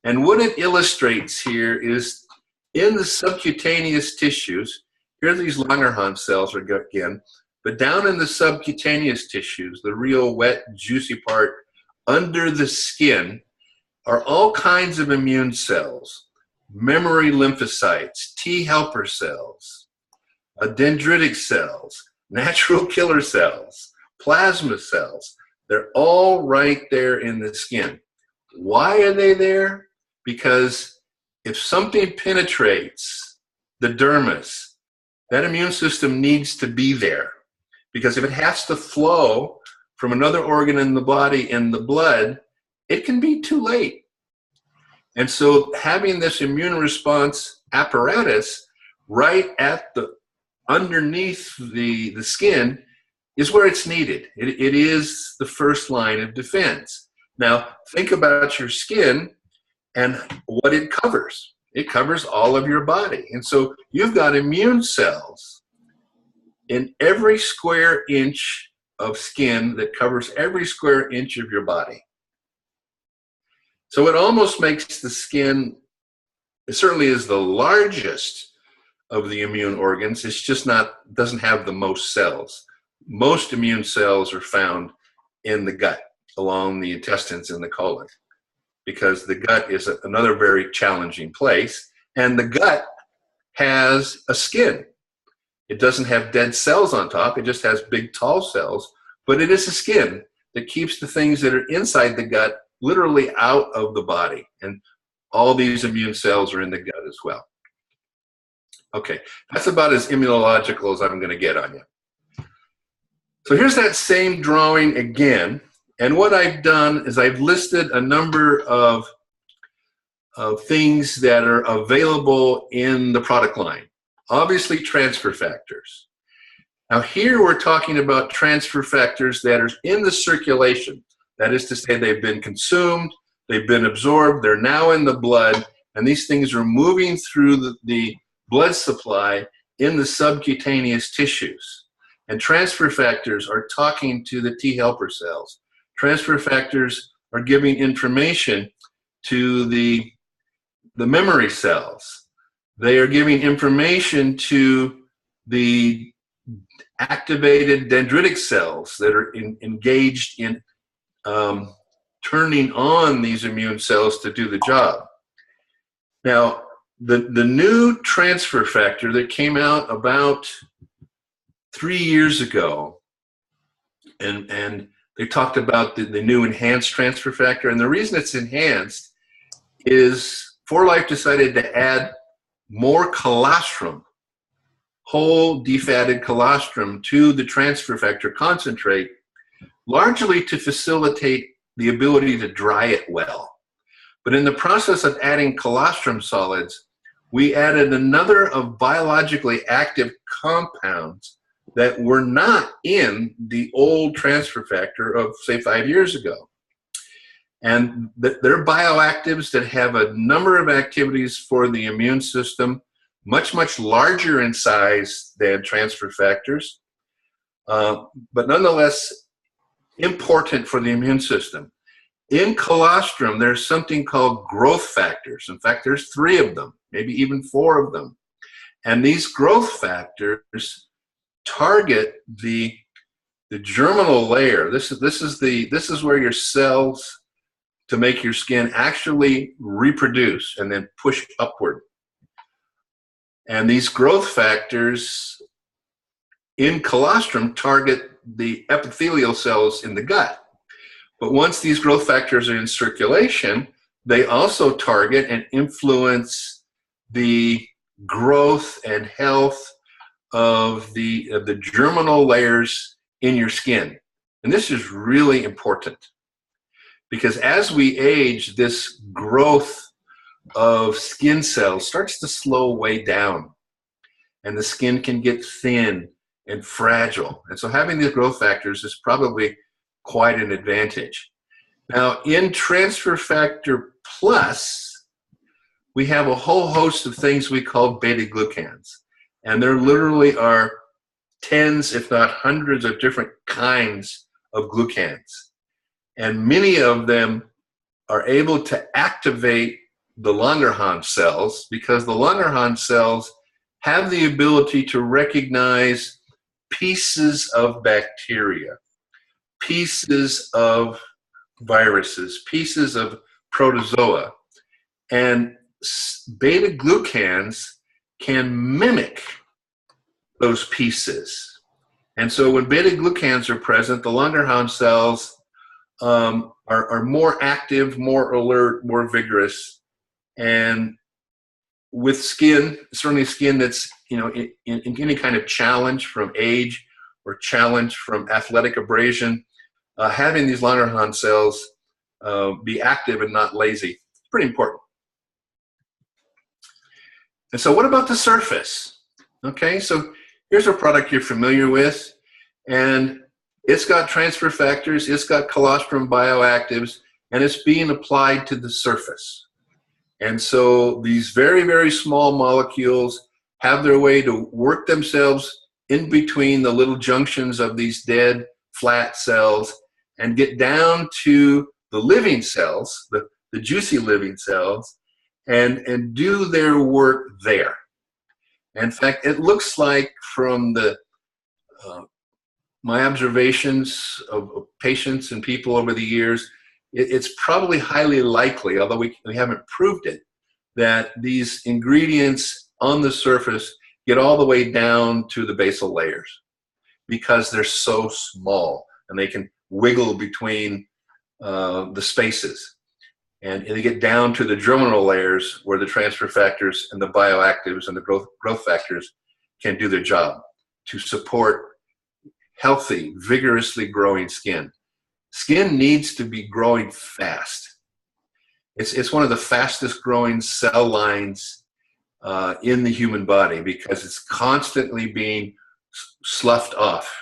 And what it illustrates here is in the subcutaneous tissues, here these Langerhans cells are again, but down in the subcutaneous tissues, the real wet, juicy part under the skin, are all kinds of immune cells, memory lymphocytes, T helper cells, dendritic cells, natural killer cells, plasma cells. They're all right there in the skin. Why are they there? Because if something penetrates the dermis, that immune system needs to be there. Because if it has to flow from another organ in the body in the blood, it can be too late. And so having this immune response apparatus right at the underneath the skin is where it's needed. It is the first line of defense. Now, think about your skin and what it covers. It covers all of your body. And so you've got immune cells in every square inch of skin that covers every square inch of your body. So it almost makes the skin, it certainly is the largest of the immune organs. It's just doesn't have the most cells. Most immune cells are found in the gut, along the intestines and the colon, because the gut is another very challenging place. And the gut has a skin. It doesn't have dead cells on top. It just has big, tall cells. But it is a skin that keeps the things that are inside the gut literally out of the body. And all these immune cells are in the gut as well. Okay, that's about as immunological as I'm going to get on you. So here's that same drawing again. And what I've done is I've listed a number of things that are available in the product line. Obviously, transfer factors. Now here we're talking about transfer factors that are in the circulation. That is to say, they've been consumed, they've been absorbed, they're now in the blood, and these things are moving through the blood supply in the subcutaneous tissues. And transfer factors are talking to the T helper cells. Transfer factors are giving information to the memory cells. They are giving information to the activated dendritic cells that are engaged in turning on these immune cells to do the job. Now, the new transfer factor that came out about 3 years ago, and they talked about the new enhanced transfer factor, and the reason it's enhanced is 4Life decided to add more colostrum, whole defatted colostrum, to the transfer factor concentrate, largely to facilitate the ability to dry it well. But in the process of adding colostrum solids, we added another of biologically active compounds that were not in the old transfer factor of, say, 5 years ago. And they're bioactives that have a number of activities for the immune system, much, much larger in size than transfer factors, but nonetheless important for the immune system. In colostrum, there's something called growth factors. In fact, there's 3 of them, maybe even 4 of them. And these growth factors target the germinal layer. This is where your cells to make your skin actually reproduce and then push upward. And these growth factors in colostrum target the epithelial cells in the gut. But once these growth factors are in circulation, they also target and influence the growth and health of the germinal layers in your skin. And this is really important because as we age, this growth of skin cells starts to slow way down, and the skin can get thin and fragile. And so having these growth factors is probably quite an advantage. Now, in Transfer Factor Plus, we have a whole host of things we call beta-glucans. And there literally are tens, if not hundreds, of different kinds of glucans. And many of them are able to activate the Langerhans cells because the Langerhans cells have the ability to recognize pieces of bacteria, pieces of viruses, pieces of protozoa. And beta-glucans can mimic those pieces. And so when beta-glucans are present, the Langerhans cells are more active, more alert, more vigorous. And with skin, certainly skin that's in any kind of challenge from age or challenge from athletic abrasion, having these Langerhans cells be active and not lazy, it's pretty important. And so what about the surface? Okay, so here's a product you're familiar with, and it's got transfer factors, it's got colostrum bioactives, and it's being applied to the surface. And so these very, very small molecules have their way to work themselves in between the little junctions of these dead, flat cells and get down to the living cells, the juicy living cells, and do their work there. In fact, it looks like from my observations of patients and people over the years, it's probably highly likely, although we haven't proved it, that these ingredients on the surface get all the way down to the basal layers because they're so small and they can wiggle between the spaces. And they get down to the germinal layers where the transfer factors and the bioactives and the growth factors can do their job to support healthy, vigorously growing skin. Skin needs to be growing fast. It's one of the fastest growing cell lines in the human body because it's constantly being sloughed off.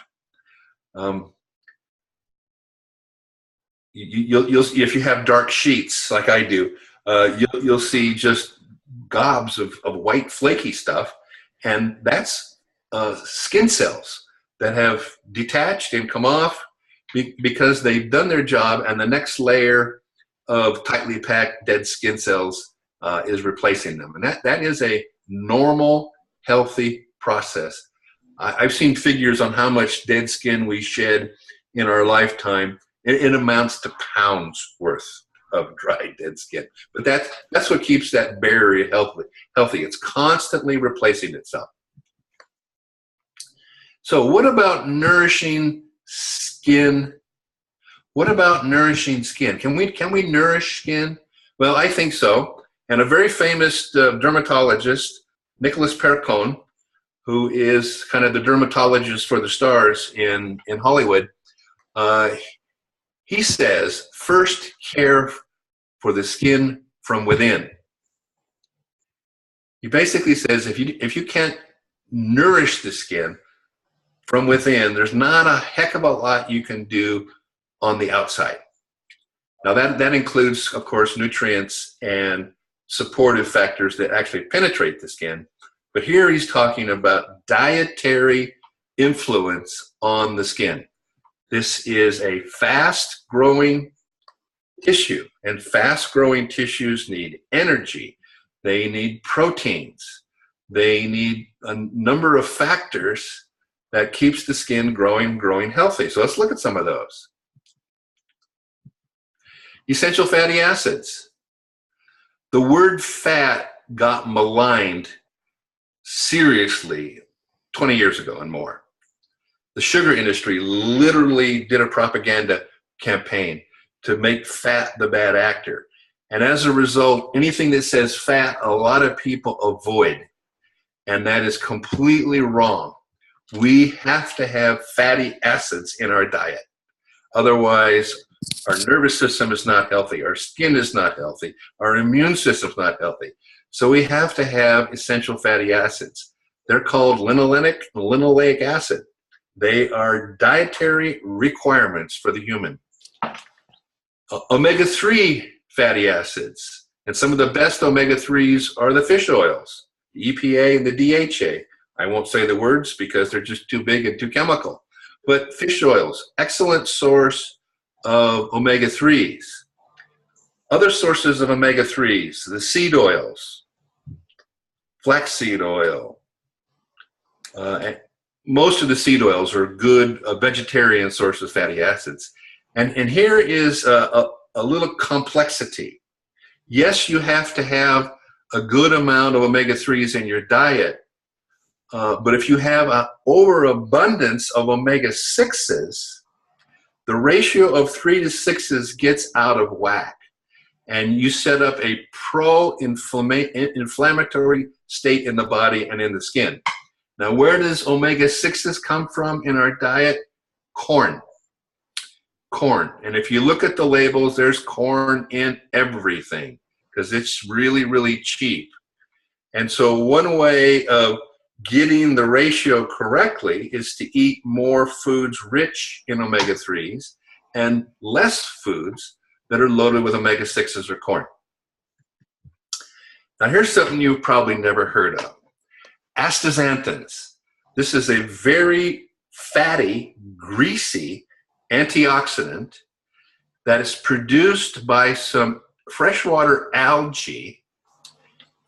If you have dark sheets like I do, you'll see just gobs of white flaky stuff, and that's skin cells that have detached and come off because they've done their job, and the next layer of tightly packed dead skin cells is replacing them. And that is a normal, healthy process. I've seen figures on how much dead skin we shed in our lifetime. It amounts to pounds worth of dry, dead skin. But that's what keeps that barrier healthy. It's constantly replacing itself. So what about nourishing skin? What about nourishing skin? Can we nourish skin? Well, I think so. And a very famous dermatologist, Nicholas Percone, who is kind of the dermatologist for the stars in Hollywood, he says, first care for the skin from within. He basically says if you can't nourish the skin from within, there's not a heck of a lot you can do on the outside. Now that includes, of course, nutrients and supportive factors that actually penetrate the skin. But here he's talking about dietary influence on the skin. This is a fast-growing tissue, and fast-growing tissues need energy. They need proteins. They need a number of factors that keeps the skin growing healthy. So let's look at some of those. Essential fatty acids. The word fat got maligned seriously 20 years ago and more. The sugar industry literally did a propaganda campaign to make fat the bad actor. And as a result, anything that says fat, a lot of people avoid. And that is completely wrong. We have to have fatty acids in our diet. Otherwise, our nervous system is not healthy, our skin is not healthy, our immune system is not healthy. So we have to have essential fatty acids. They're called linoleic acid. They are dietary requirements for the human. Omega-3 fatty acids, and some of the best omega-3s are the fish oils, the EPA and the DHA. I won't say the words because they're just too big and too chemical. But fish oils, excellent source of omega-3s. Other sources of omega-3s, the seed oils, flaxseed oil. Most of the seed oils are good vegetarian sources of fatty acids. And here is a little complexity. Yes, you have to have a good amount of omega-3s in your diet, but if you have an overabundance of omega-6s, the ratio of 3 to 6s gets out of whack, and you set up a pro-inflammatory state in the body and in the skin. Now, where does omega-6s come from in our diet? Corn. Corn. And if you look at the labels, there's corn in everything because it's really, really cheap. And so one way of getting the ratio correctly is to eat more foods rich in omega-3s and less foods that are loaded with omega-6s or corn. Now here's something you've probably never heard of. Astaxanthins. This is a very fatty, greasy antioxidant that is produced by some freshwater algae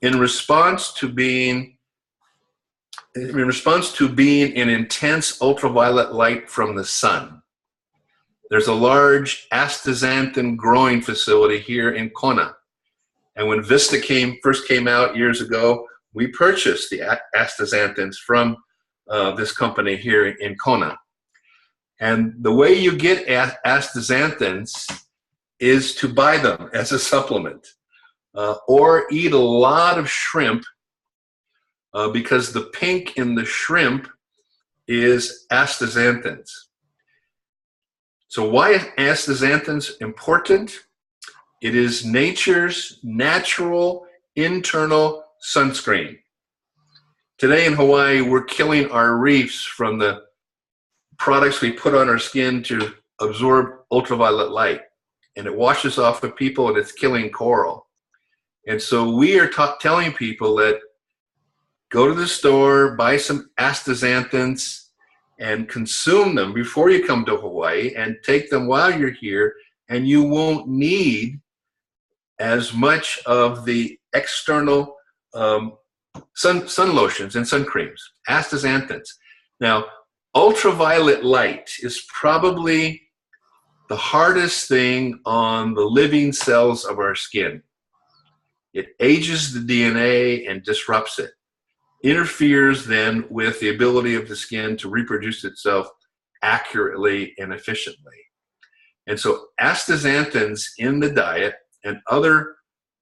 in response to being in intense ultraviolet light from the sun. There's a large astaxanthin growing facility here in Kona. And when Vista first came out years ago, we purchased the astaxanthins from this company here in Kona. And the way you get astaxanthins is to buy them as a supplement or eat a lot of shrimp because the pink in the shrimp is astaxanthins. So why is astaxanthins important? It is nature's natural internal sunscreen. Today in Hawaii, we're killing our reefs from the products we put on our skin to absorb ultraviolet light. And it washes off of people and it's killing coral. And so we are telling people that go to the store, buy some astaxanthins, and consume them before you come to Hawaii and take them while you're here, and you won't need as much of the external sun lotions and sun creams, astaxanthins. Now, ultraviolet light is probably the hardest thing on the living cells of our skin. It ages the DNA and disrupts it, interferes then with the ability of the skin to reproduce itself accurately and efficiently. And so astaxanthins in the diet and other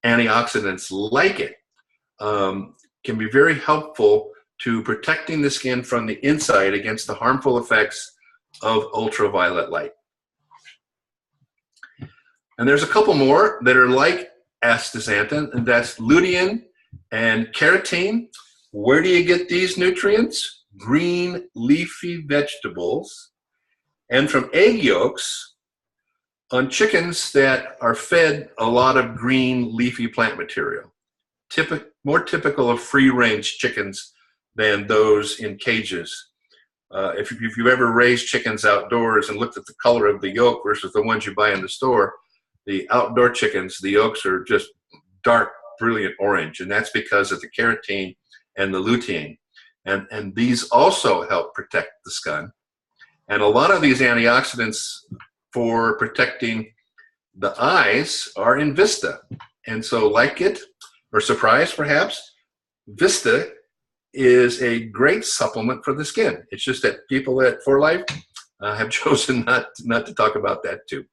antioxidants like it can be very helpful to protecting the skin from the inside against the harmful effects of ultraviolet light. And there's a couple more that are like astaxanthin, and that's lutein and carotene. Where do you get these nutrients? Green leafy vegetables and from egg yolks on chickens that are fed a lot of green leafy plant material. More typical of free-range chickens than those in cages. If you've ever raised chickens outdoors and looked at the color of the yolk versus the ones you buy in the store, the outdoor chickens, the yolks are just dark, brilliant orange, and that's because of the carotene and the lutein. And these also help protect the skin. And a lot of these antioxidants for protecting the eyes are in Vista. And so, like it, or surprise perhaps, Vista is a great supplement for the skin. It's just that people at For Life have chosen not to talk about that too.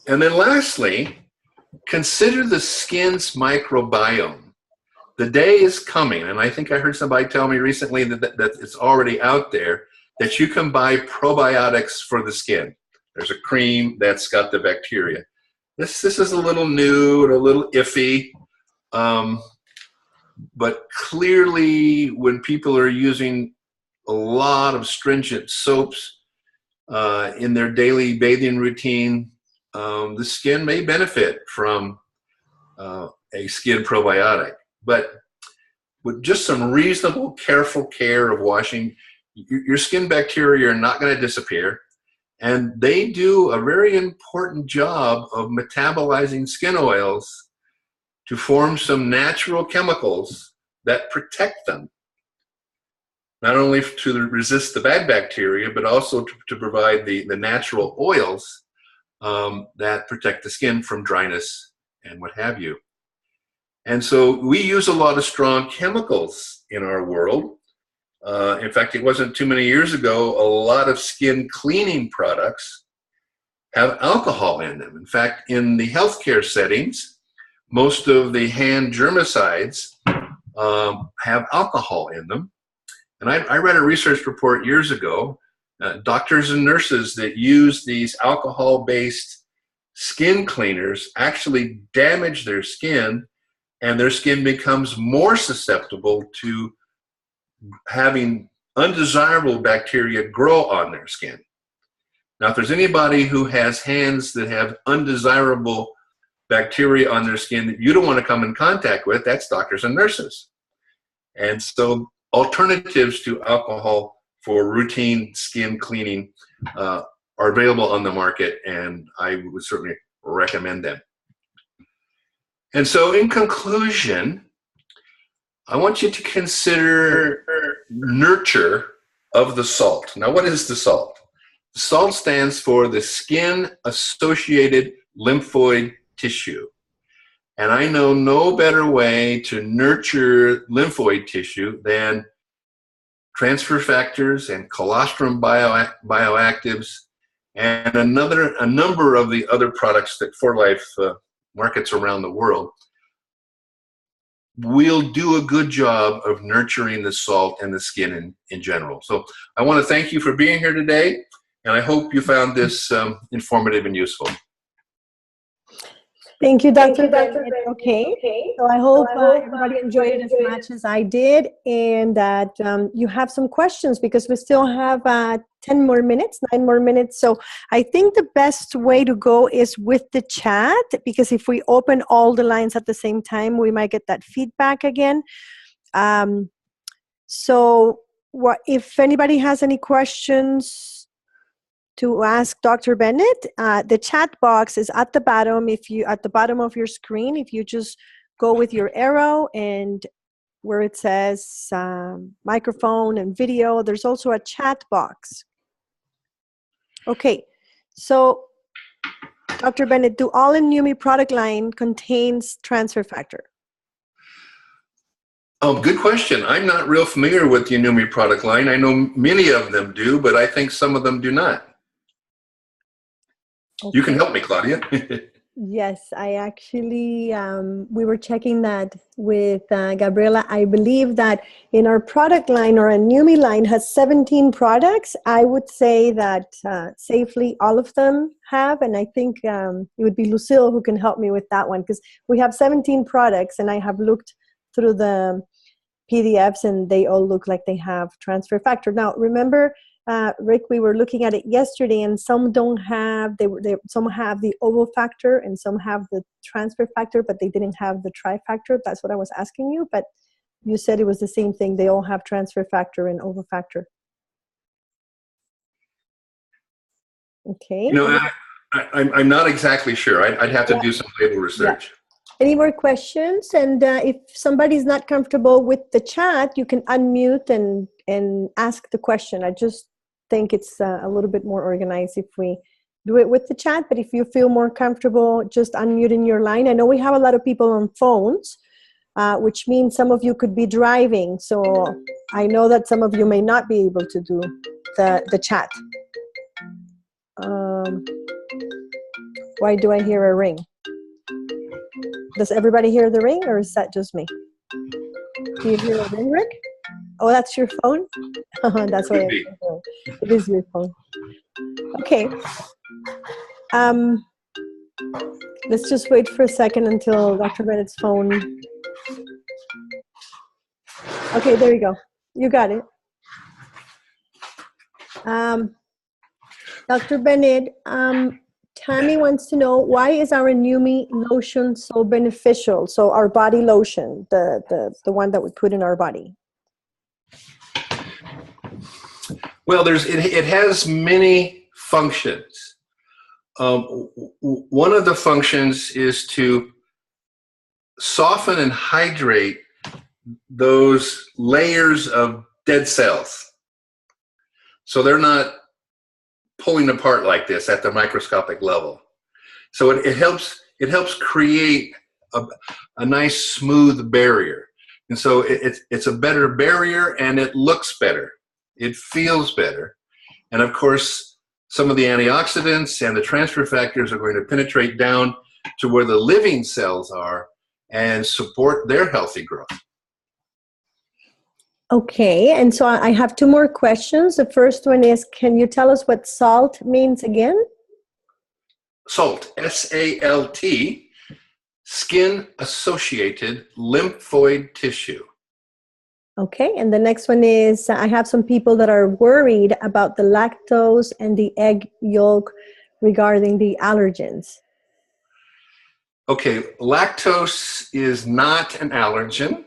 And then lastly, consider the skin's microbiome. The day is coming, and I think I heard somebody tell me recently that it's already out there, that you can buy probiotics for the skin. There's a cream that's got the bacteria. This is a little new and a little iffy, but clearly when people are using a lot of stringent soaps in their daily bathing routine, the skin may benefit from a skin probiotic. But with just some reasonable, careful care of washing, your skin bacteria are not going to disappear. And they do a very important job of metabolizing skin oils to form some natural chemicals that protect them. Not only to resist the bad bacteria, but also to provide the natural oils that protect the skin from dryness and what have you. And so we use a lot of strong chemicals in our world. In fact, it wasn't too many years ago, a lot of skin cleaning products have alcohol in them. In fact, in the healthcare settings, most of the hand germicides have alcohol in them. And I read a research report years ago, doctors and nurses that use these alcohol-based skin cleaners actually damage their skin, and their skin becomes more susceptible to having undesirable bacteria grow on their skin. Now, if there's anybody who has hands that have undesirable bacteria on their skin that you don't want to come in contact with, that's doctors and nurses. And so alternatives to alcohol for routine skin cleaning are available on the market, and I would certainly recommend them. And so in conclusion, I want you to consider nurture of the salt. Now, what is the salt? The salt stands for the skin-associated lymphoid tissue. And I know no better way to nurture lymphoid tissue than transfer factors and colostrum bioactives and a number of the other products that For Life markets around the world. We'll do a good job of nurturing the salt and the skin in general. So I want to thank you for being here today, and I hope you found this informative and useful. Thank you, Dr. Bennett. Okay, so I hope everybody enjoyed it as much as I did, and that you have some questions, because we still have 9 more minutes. So I think the best way to go is with the chat, because if we open all the lines at the same time, we might get that feedback again. So if anybody has any questions to ask Dr. Bennett, the chat box is at the bottom. At the bottom of your screen, if you just go with your arrow and where it says microphone and video. There's also a chat box. Okay, so Dr. Bennett, do all Inumi product line contains transfer factor? Oh, good question. I'm not real familiar with the Inumi product line. I know many of them do, but I think some of them do not. Okay. You can help me, Claudia. Yes, I actually, we were checking that with Gabriela. I believe that in our product line, or a Numi line has 17 products. I would say that safely all of them have, and I think it would be Lucille who can help me with that one, because we have 17 products, and I have looked through the PDFs, and they all look like they have transfer factor. Now, remember, Rick, we were looking at it yesterday, and some don't have, some have the ovo factor and some have the transfer factor, but they didn't have the tri-factor. That's what I was asking you, but you said it was the same thing. They all have transfer factor and ovo factor. Okay. You know, I'm not exactly sure. I'd have to do some label research. Any more questions? And if somebody's not comfortable with the chat, you can unmute and ask the question. I just think it's a little bit more organized if we do it with the chat, but if you feel more comfortable just unmuting your line. I know we have a lot of people on phones, which means some of you could be driving, so I know that some of you may not be able to do the chat. Why do I hear a ring? Does everybody hear the ring, or is that just me? Do you hear a ring, Rick? Oh, that's your phone? That's why it is your phone. Okay. Let's just wait for a second until Dr. Bennett's phone. Okay, there you go. You got it. Dr. Bennett, Tammy wants to know, why is our Numi lotion so beneficial? So our body lotion, the one that we put in our body. Well, it has many functions. One of the functions is to soften and hydrate those layers of dead cells, so they're not pulling apart like this at the microscopic level. So it helps create a nice smooth barrier, and so it's a better barrier, and it looks better. It feels better. And of course, some of the antioxidants and the transfer factors are going to penetrate down to where the living cells are and support their healthy growth. Okay, and so I have two more questions. The first one is, can you tell us what SALT means again? SALT, S-A-L-T, skin-associated lymphoid tissue. Okay, and the next one is, I have some people that are worried about the lactose and the egg yolk regarding the allergens. Okay, lactose is not an allergen.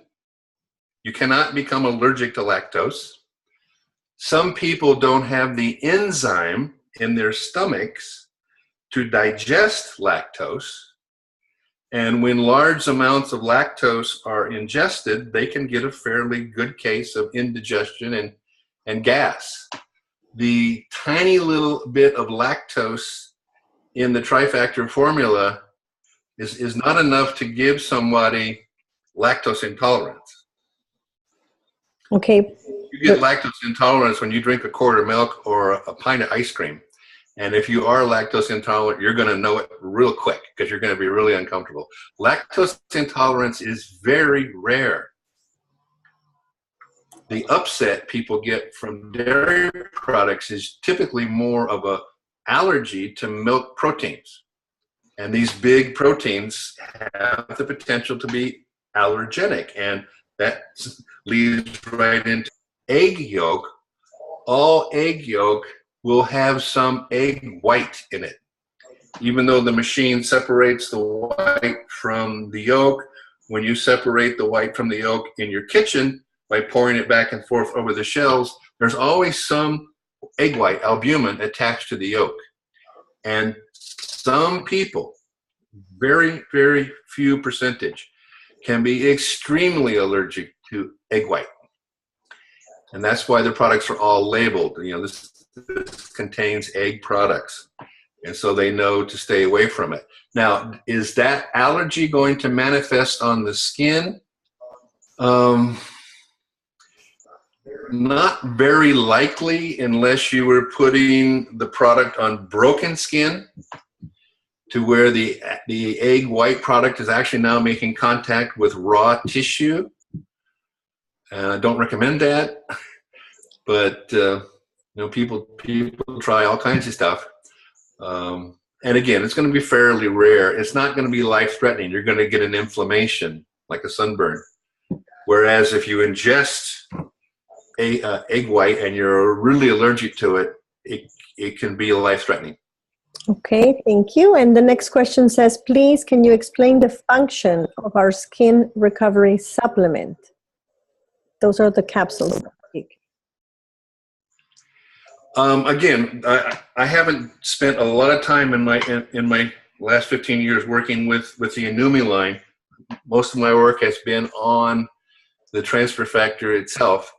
You cannot become allergic to lactose. Some people don't have the enzyme in their stomachs to digest lactose. And when large amounts of lactose are ingested, they can get a fairly good case of indigestion and gas. The tiny little bit of lactose in the trifactor formula is not enough to give somebody lactose intolerance. Okay. You get lactose intolerance when you drink a quart of milk or a pint of ice cream. And if you are lactose intolerant, you're going to know it real quick because you're going to be really uncomfortable. Lactose intolerance is very rare. The upset people get from dairy products is typically more of an allergy to milk proteins. And these big proteins have the potential to be allergenic. And that leads right into egg yolk. All egg yolk will have some egg white in it. Even though the machine separates the white from the yolk, when you separate the white from the yolk in your kitchen by pouring it back and forth over the shells, there's always some egg white, albumin, attached to the yolk. And some people, very, very few percentage, can be extremely allergic to egg white. And that's why the products are all labeled. You know, this contains egg products. And so they know to stay away from it. Now, is that allergy going to manifest on the skin? Not very likely, unless you were putting the product on broken skin to where the egg white product is actually now making contact with raw tissue. I don't recommend that, but you know, people try all kinds of stuff. And again, it's going to be fairly rare. It's not going to be life-threatening. You're going to get an inflammation, like a sunburn. Whereas if you ingest egg white and you're really allergic to it, it can be life-threatening. Okay, thank you. And the next question says, please, can you explain the function of our skin recovery supplement? Those are the capsules. Again, I haven't spent a lot of time in my last 15 years working with the Inumi line. Most of my work has been on the transfer factor itself.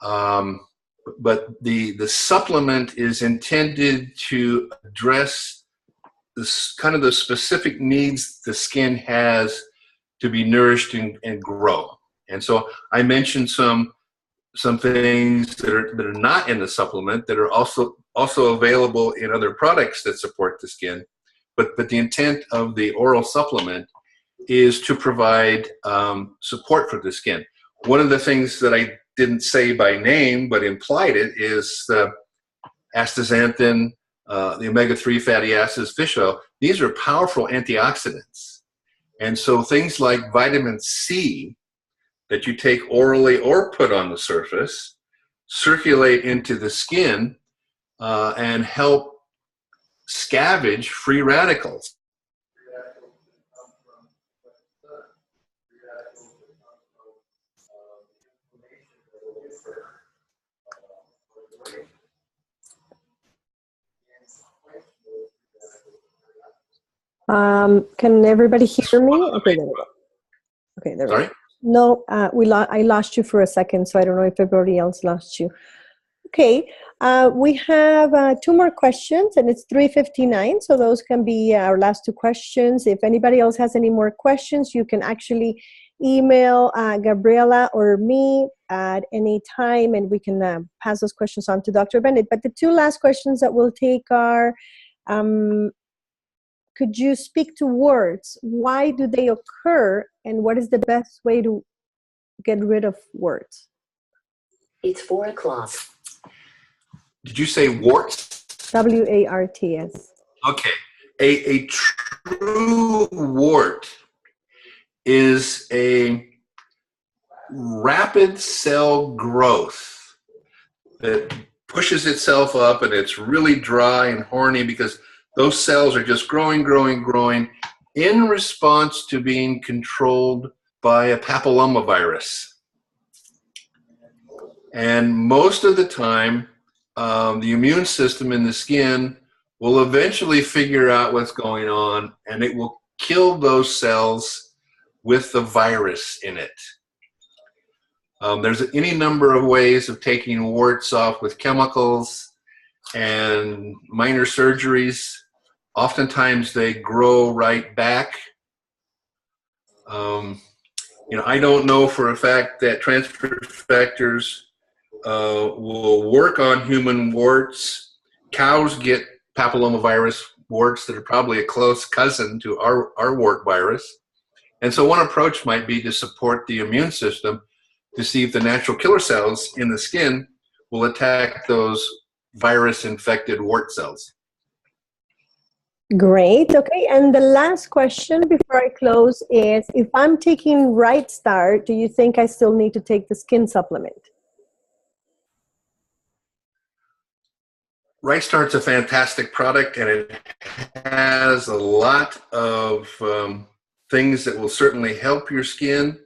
But the supplement is intended to address this kind of the specific needs the skin has to be nourished and grow. And so I mentioned some things that are not in the supplement that are also available in other products that support the skin. But the intent of the oral supplement is to provide support for the skin. One of the things that I didn't say by name but implied it is the astaxanthin, the omega-3 fatty acids, fish oil. These are powerful antioxidants. And so things like vitamin C that you take orally or put on the surface circulate into the skin and help scavenge free radicals. Can everybody hear me? Okay, there we go. Okay, there we go. Sorry? No, I lost you for a second, so I don't know if everybody else lost you. Okay, we have 2 more questions, and it's 3:59, so those can be our last 2 questions. If anybody else has any more questions, you can actually email Gabriela or me at any time, and we can pass those questions on to Dr. Bennett. But the 2 last questions that we'll take are, could you speak to warts? Why do they occur, and what is the best way to get rid of warts? It's 4 o'clock. Did you say warts? W-A-R-T-S. Okay. A true wart is a rapid cell growth that pushes itself up, and it's really dry and horny because those cells are just growing in response to being controlled by a papillomavirus. And most of the time, the immune system in the skin will eventually figure out what's going on, and it will kill those cells with the virus in it. There's any number of ways of taking warts off with chemicals and minor surgeries. Oftentimes they grow right back. You know, I don't know for a fact that transfer factors will work on human warts. Cows get papillomavirus warts that are probably a close cousin to our wart virus. And so one approach might be to support the immune system to see if the natural killer cells in the skin will attack those virus-infected wart cells. Great. Okay. And the last question before I close is, if I'm taking Right Start, do you think I still need to take the skin supplement? Right Start's a fantastic product, and it has a lot of things that will certainly help your skin.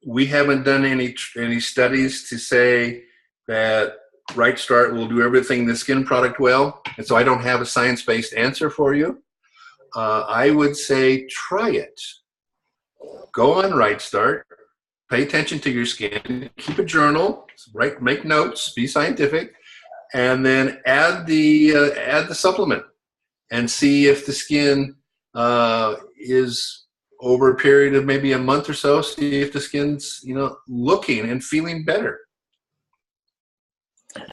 We haven't done any studies to say that Right Start will do everything the skin product well, and so I don't have a science-based answer for you. I would say try it. Go on Right Start, pay attention to your skin, keep a journal, write, make notes, be scientific, and then add the supplement and see if the skin is over a period of maybe a month or so, see if the skin's, looking and feeling better.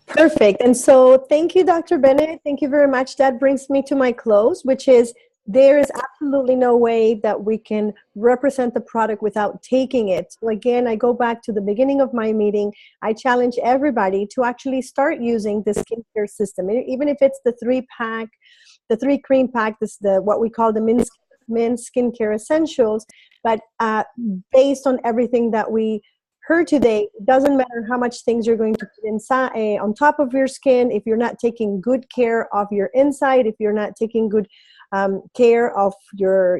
Perfect. And so thank you, Dr. Bennett. Thank you very much. That brings me to my close, which is there is absolutely no way that we can represent the product without taking it. So again, I go back to the beginning of my meeting. I challenge everybody to actually start using the skincare system, even if it's the 3-pack, the 3-cream pack, what we call the men's skincare essentials. But based on everything that we heard today, it doesn't matter how much things you're going to put inside on top of your skin. If you're not taking good care of your inside, if you're not taking good care of you're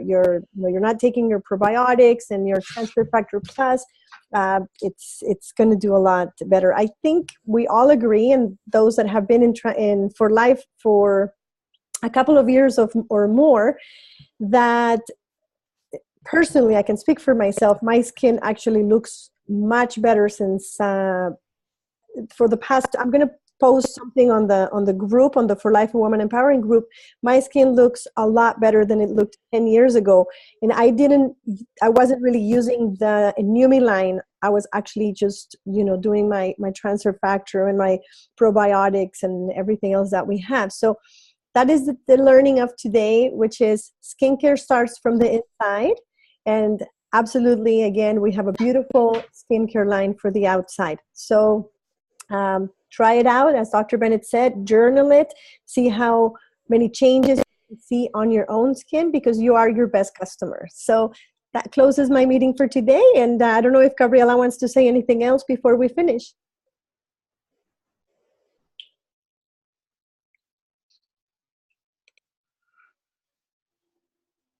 not taking your probiotics and your transfer factor plus, it's going to do a lot better. I think we all agree, and those that have been in for life for a couple of years or more, that personally, I can speak for myself, my skin actually looks much better since for the past, I'm going to post something on the group, on the For Life and Woman Empowering group. My skin looks a lot better than it looked 10 years ago. And I wasn't really using the Numi line. I was actually just, doing my transfer factor and my probiotics and everything else that we have. So that is the learning of today, which is skincare starts from the inside. And absolutely, again, we have a beautiful skincare line for the outside. So try it out. As Dr. Bennett said, journal it, see how many changes you see on your own skin, because you are your best customer. So that closes my meeting for today. And I don't know if Gabriela wants to say anything else before we finish.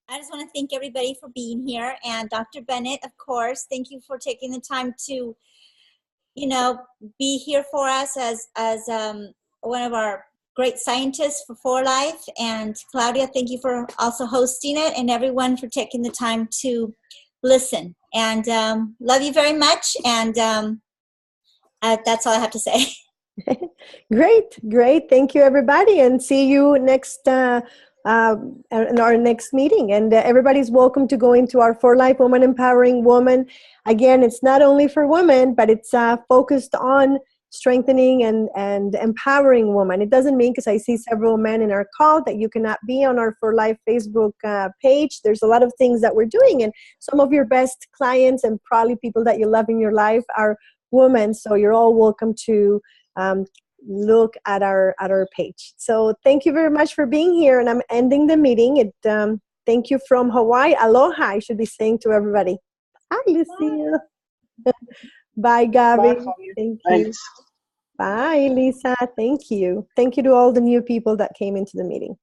I just want to thank everybody for being here. And Dr. Bennett, of course, thank you for taking the time to, be here for us as one of our great scientists for Life. And Claudia, thank you for also hosting it, and everyone for taking the time to listen. And love you very much. And that's all I have to say. Great. Thank you, everybody. And see you next in our next meeting. And everybody's welcome to go into our For Life Woman Empowering Woman. Again, it's not only for women, but it's focused on strengthening and empowering women. It doesn't mean, because I see several men in our call, that you cannot be on our For Life Facebook page. There's a lot of things that we're doing, and some of your best clients and probably people that you love in your life are women. So you're all welcome to look at our page. So thank you very much for being here, and I'm ending the meeting. Thank you from Hawaii. Aloha, I should be saying to everybody. Hi, Lucille. Bye, Gabby. Bye. Thank you. Thanks. Bye, Lisa. Thank you. Thank you to all the new people that came into the meeting.